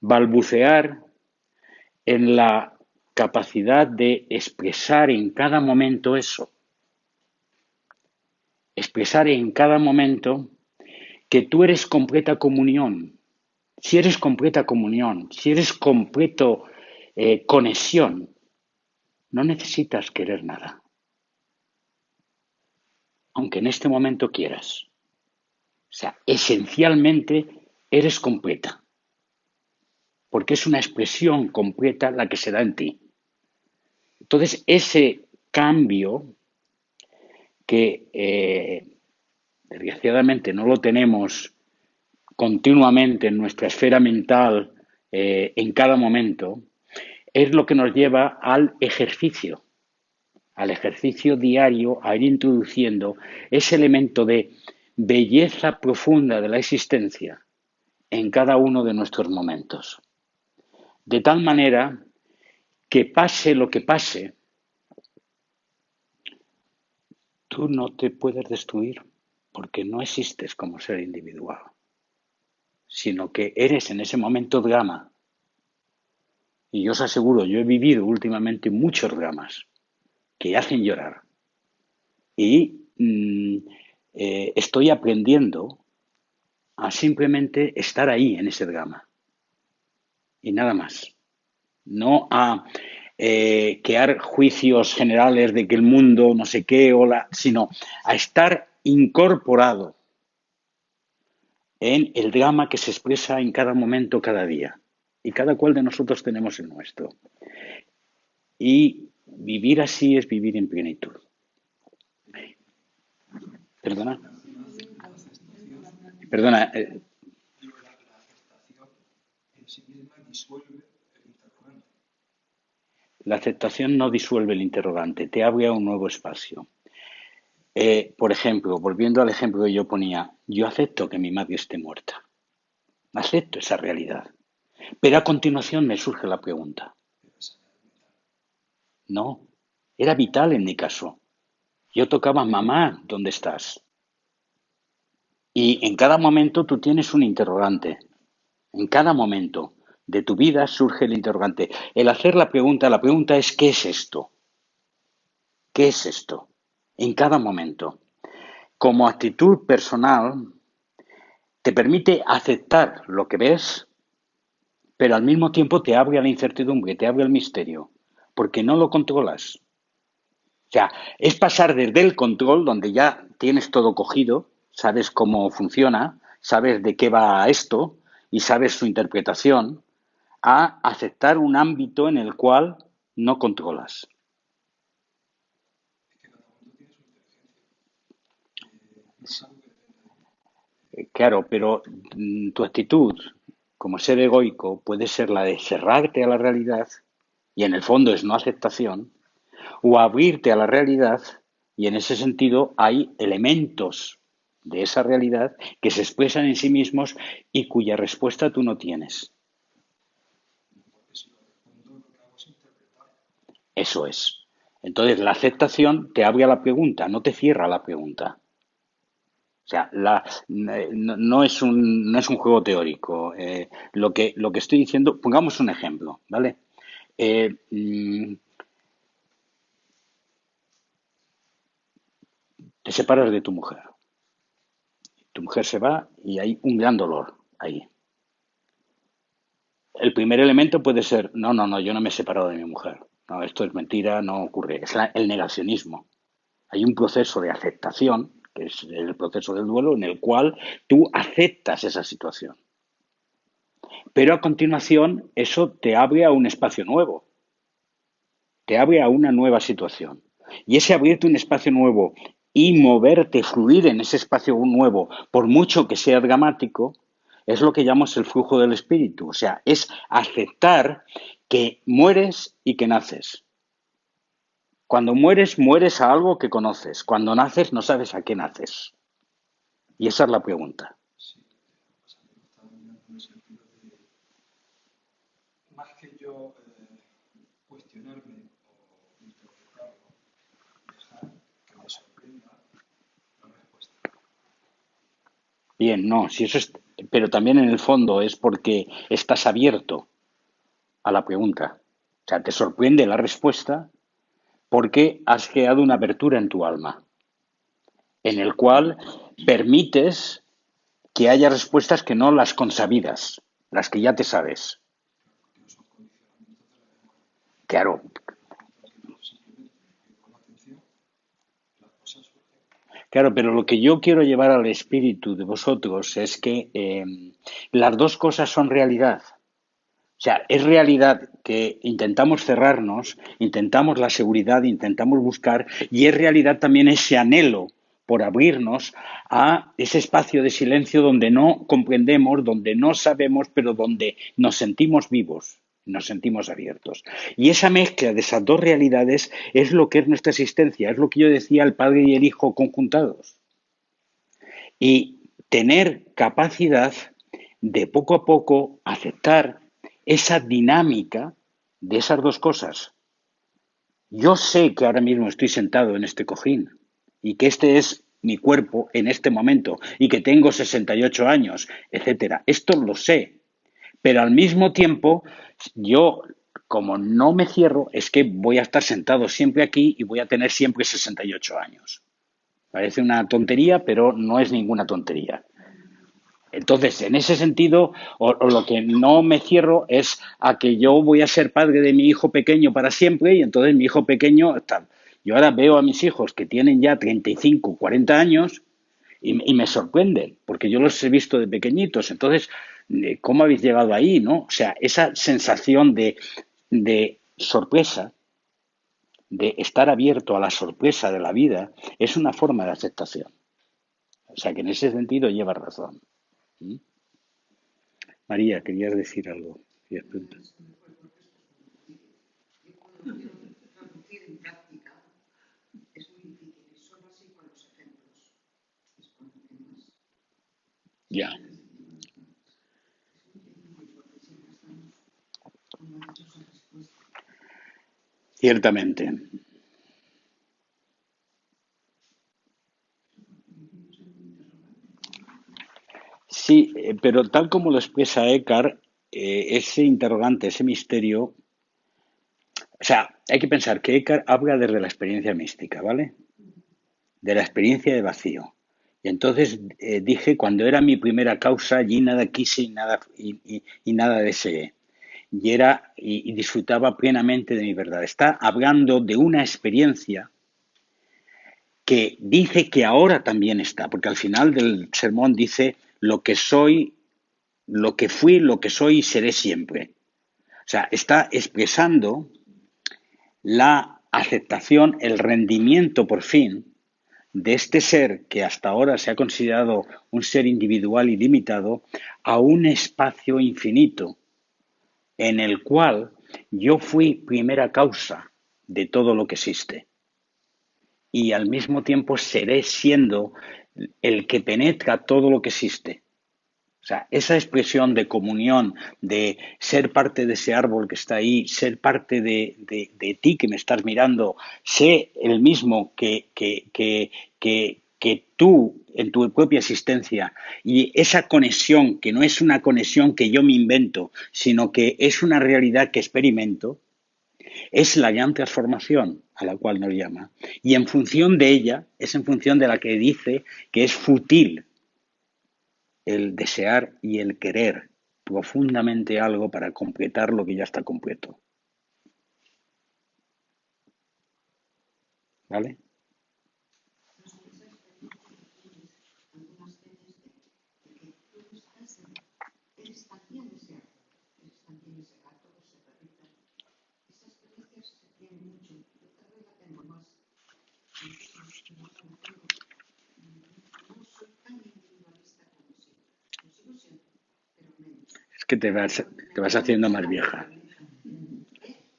balbucear en la capacidad de expresar en cada momento eso. Expresar en cada momento que tú eres completa comunión. Si eres completa comunión, si eres completo conexión, no necesitas querer nada. Aunque en este momento quieras. O sea, esencialmente eres completa. Porque es una expresión completa la que se da en ti. Entonces, ese cambio que desgraciadamente no lo tenemos continuamente en nuestra esfera mental en cada momento, es lo que nos lleva al ejercicio diario, a ir introduciendo ese elemento de belleza profunda de la existencia en cada uno de nuestros momentos. De tal manera que pase lo que pase, tú no te puedes destruir porque no existes como ser individual, sino que eres en ese momento drama. Y yo os aseguro, yo he vivido últimamente muchos dramas que hacen llorar. Y estoy aprendiendo a simplemente estar ahí en ese drama. Y nada más. No a crear juicios generales de que el mundo no sé qué, sino a estar incorporado en el drama que se expresa en cada momento, cada día. Y cada cual de nosotros tenemos el nuestro. Y vivir así es vivir en plenitud. ¿Perdona? Perdona.
La aceptación en sí misma disuelve el interrogante.
La aceptación no disuelve el interrogante, te abre a un nuevo espacio. Por ejemplo, volviendo al ejemplo que yo ponía, yo acepto que mi madre esté muerta. Acepto esa realidad. Pero a continuación me surge la pregunta. No, era vital en mi caso. Yo tocaba, mamá, ¿dónde estás? Y en cada momento tú tienes un interrogante. En cada momento de tu vida surge el interrogante. El hacer la pregunta es ¿qué es esto? ¿Qué es esto? En cada momento. Como actitud personal, te permite aceptar lo que ves, pero al mismo tiempo te abre a la incertidumbre, te abre al misterio, porque no lo controlas. O sea, es pasar desde el control, donde ya tienes todo cogido, sabes cómo funciona, sabes de qué va esto, y sabes su interpretación, a aceptar un ámbito en el cual no controlas.
Es que cada mundo tiene su inteligencia. No es algo que dependa de mí.
Claro, pero tu actitud como ser egoico puede ser la de cerrarte a la realidad, y en el fondo es no aceptación, o abrirte a la realidad, y en ese sentido hay elementos de esa realidad que se expresan en sí mismos y cuya respuesta tú no tienes.
Porque si lo respondo, lo que hago es interpretar.
Eso es. Entonces, la aceptación te abre a la pregunta, no te cierra la pregunta. O sea, no es un juego teórico. Lo que estoy diciendo, pongamos un ejemplo, ¿vale? Eh, mm, Te separas de tu mujer. Tu mujer se va y hay un gran dolor ahí. El primer elemento puede ser, no, yo no me he separado de mi mujer. No, esto es mentira, no ocurre. Es el negacionismo. Hay un proceso de aceptación, que es el proceso del duelo, en el cual tú aceptas esa situación. Pero a continuación eso te abre a un espacio nuevo, te abre a una nueva situación. Y ese abrirte un espacio nuevo y moverte, fluir en ese espacio nuevo, por mucho que sea dramático, es lo que llamamos el flujo del espíritu. O sea, es aceptar que mueres y que naces. Cuando mueres, mueres a algo que conoces. Cuando naces, no sabes a qué naces. Y esa es la pregunta.
Sí, o sea, yo estaba mirando en el sentido de, más que yo cuestionarme o interpretarlo, dejar que me sorprenda la respuesta.
Bien, no, si eso es, pero también en el fondo es porque estás abierto a la pregunta. O sea, te sorprende la respuesta porque has creado una apertura en tu alma, en el cual permites que haya respuestas que no las consabidas, las que ya te sabes.
Porque no son condicionamientos de la memoria.
Claro,
Entonces yo simplemente me quedo con la atención, las cosas surgen.
claro, pero lo que yo quiero llevar al espíritu de vosotros es que las dos cosas son realidad. O sea, es realidad que intentamos cerrarnos, intentamos la seguridad, intentamos buscar, y es realidad también ese anhelo por abrirnos a ese espacio de silencio donde no comprendemos, donde no sabemos, pero donde nos sentimos vivos, nos sentimos abiertos. Y esa mezcla de esas dos realidades es lo que es nuestra existencia, es lo que yo decía, el Padre y el Hijo conjuntados. Y tener capacidad de poco a poco aceptar esa dinámica de esas dos cosas. Yo sé que ahora mismo estoy sentado en este cojín y que este es mi cuerpo en este momento y que tengo 68 años, etcétera. Esto lo sé, pero al mismo tiempo yo, como no me cierro, es que voy a estar sentado siempre aquí y voy a tener siempre 68 años. Parece una tontería, pero no es ninguna tontería. Entonces, en ese sentido, o lo que no me cierro es a que yo voy a ser padre de mi hijo pequeño para siempre y entonces mi hijo pequeño está. Yo ahora veo a mis hijos que tienen ya 35, 40 años y me sorprenden, porque yo los he visto de pequeñitos. Entonces, ¿cómo habéis llegado ahí, no? O sea, esa sensación de sorpresa, de estar abierto a la sorpresa de la vida, es una forma de aceptación. O sea, que en ese sentido lleva razón. ¿Mm? María, querías decir algo. Querías preguntar.
Yo cuando quiero traducir en práctica es muy difícil, es solo así con los ejemplos. Es cuando que más.
Ya,
Es muy difícil porque siempre estamos condenados a respuesta.
ciertamente. Sí, pero tal como lo expresa Eckhart, ese interrogante, ese misterio, o sea, hay que pensar que Eckhart habla desde la experiencia mística, ¿vale? De la experiencia de vacío. Y entonces dije, cuando era mi primera causa, allí nada quise y nada deseé. Y disfrutaba plenamente de mi verdad. Está hablando de una experiencia que dice que ahora también está, porque al final del sermón dice, lo que soy lo que fui, lo que soy y seré siempre. O sea, está expresando la aceptación, el rendimiento por fin de este ser que hasta ahora se ha considerado un ser individual y limitado a un espacio infinito en el cual yo fui primera causa de todo lo que existe y al mismo tiempo seré siendo el que penetra todo lo que existe. O sea, esa expresión de comunión, de ser parte de ese árbol que está ahí, ser parte de ti que me estás mirando, sé el mismo que tú en tu propia existencia, y esa conexión, que no es una conexión que yo me invento, sino que es una realidad que experimento, es la gran transformación a la cual nos llama. Y en función de ella, es en función de la que dice que es fútil el desear y el querer profundamente algo para completar lo que ya está completo. ¿Vale?
No sé, esa experiencia que tienes algunas veces de que tú eres también ese árbol, eres también ese gato, ese perrito. Esa experiencia se tiene mucho. Yo tal vez la tengo más, muchísimo, pero bueno, tengo. No soy tan individualista como siempre. Lo sigo siendo, pero menos.
Es que te vas haciendo más vieja.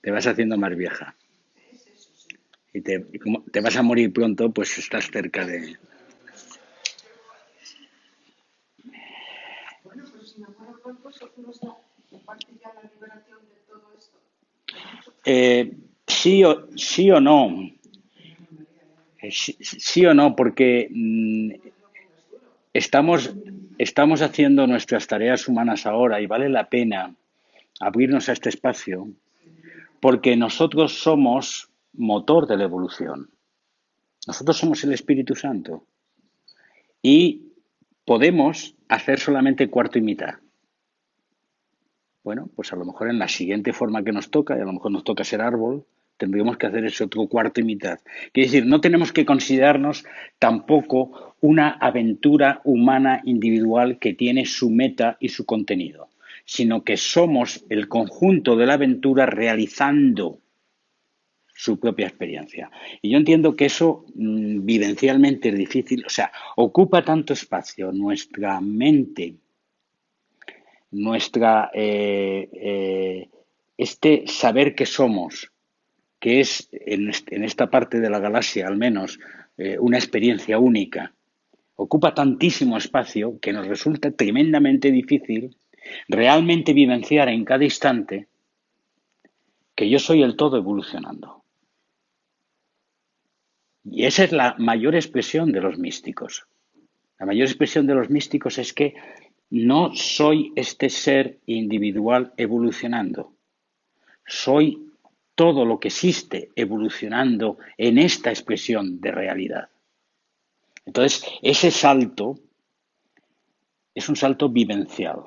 Te vas haciendo más vieja.
Es eso, sí.
Y como te vas a morir pronto, pues estás cerca de...
Bueno, pero si me muero pronto, seguro está en parte ya la liberación de todo esto.
Sí o no. Sí o no, porque estamos haciendo nuestras tareas humanas ahora y vale la pena abrirnos a este espacio porque nosotros somos motor de la evolución. Nosotros somos el Espíritu Santo y podemos hacer solamente cuarto y mitad. Bueno, pues a lo mejor en la siguiente forma que nos toca, y a lo mejor nos toca ser árbol, tendríamos que hacer ese otro cuarto y mitad. Quiere decir, no tenemos que considerarnos tampoco una aventura humana individual que tiene su meta y su contenido, sino que somos el conjunto de la aventura realizando su propia experiencia. Y yo entiendo que eso vivencialmente es difícil, o sea, ocupa tanto espacio nuestra mente, nuestra este saber que somos, que es en esta parte de la galaxia al menos una experiencia única, ocupa tantísimo espacio que nos resulta tremendamente difícil realmente vivenciar en cada instante que yo soy el todo evolucionando. Y esa es la mayor expresión de los místicos. La mayor expresión de los místicos es que no soy este ser individual evolucionando. Soy todo lo que existe evolucionando en esta expresión de realidad. Entonces, ese salto es un salto vivencial,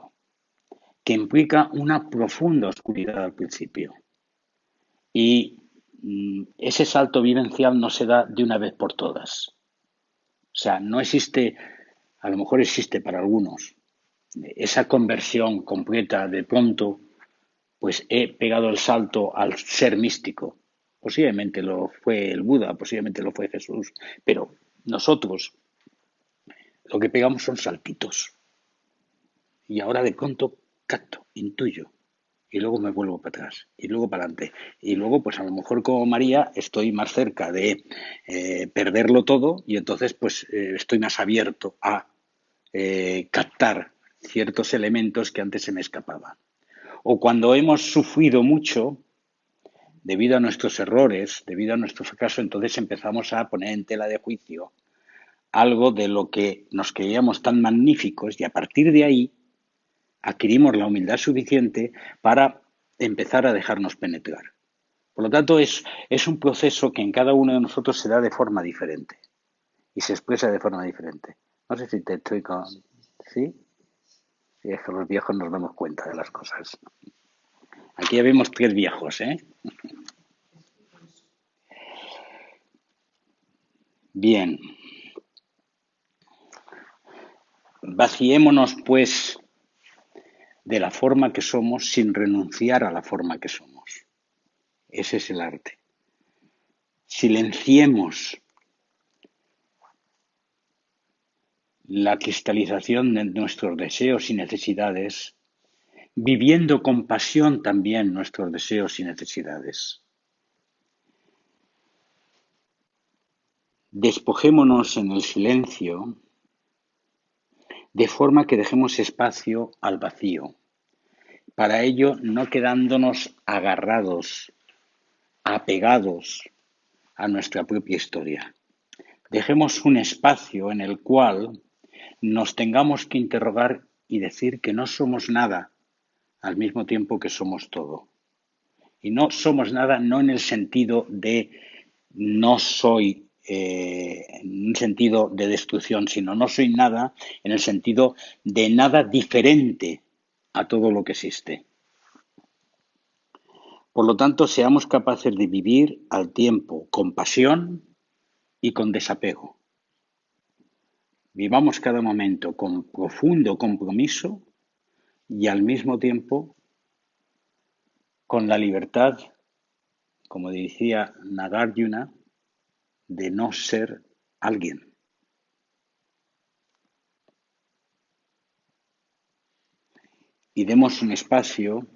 que implica una profunda oscuridad al principio. Y ese salto vivencial no se da de una vez por todas. O sea, no existe, a lo mejor existe para algunos, esa conversión completa de pronto, pues he pegado el salto al ser místico. Posiblemente lo fue el Buda, posiblemente lo fue Jesús, pero nosotros lo que pegamos son saltitos. Y ahora de pronto capto, intuyo, y luego me vuelvo para atrás, y luego para adelante. Y luego, pues a lo mejor como María, estoy más cerca de perderlo todo y entonces pues estoy más abierto a captar ciertos elementos que antes se me escapaban. O cuando hemos sufrido mucho, debido a nuestros errores, debido a nuestro fracaso, entonces empezamos a poner en tela de juicio algo de lo que nos creíamos tan magníficos y a partir de ahí adquirimos la humildad suficiente para empezar a dejarnos penetrar. Por lo tanto, es un proceso que en cada uno de nosotros se da de forma diferente y se expresa de forma diferente. No sé si te estoy con... ¿Sí? Sí, es que los viejos nos damos cuenta de las cosas. Aquí ya vemos 3 viejos, ¿eh? Bien. Vaciémonos, pues, de la forma que somos sin renunciar a la forma que somos. Ese es el arte. Silenciemos la cristalización de nuestros deseos y necesidades, viviendo con pasión también nuestros deseos y necesidades. Despojémonos en el silencio de forma que dejemos espacio al vacío. Para ello, no quedándonos agarrados, apegados a nuestra propia historia. Dejemos un espacio en el cual nos tengamos que interrogar y decir que no somos nada al mismo tiempo que somos todo. Y no somos nada no en el sentido de no soy, en un sentido de destrucción, sino no soy nada en el sentido de nada diferente a todo lo que existe. Por lo tanto, seamos capaces de vivir al tiempo con pasión y con desapego. Vivamos cada momento con profundo compromiso y al mismo tiempo con la libertad, como decía Nagarjuna, de no ser alguien. Y demos un espacio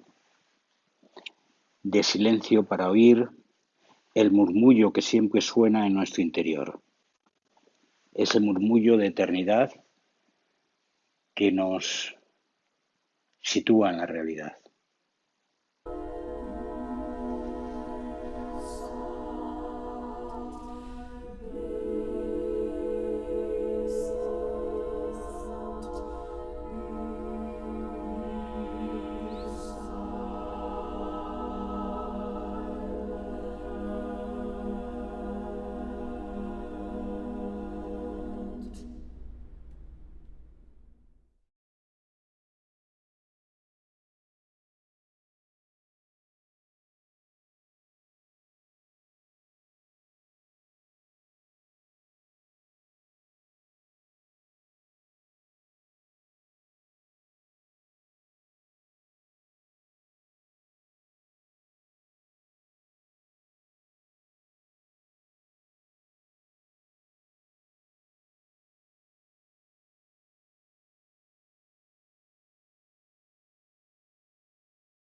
de silencio para oír el murmullo que siempre suena en nuestro interior. Ese murmullo de eternidad que nos sitúa en la realidad.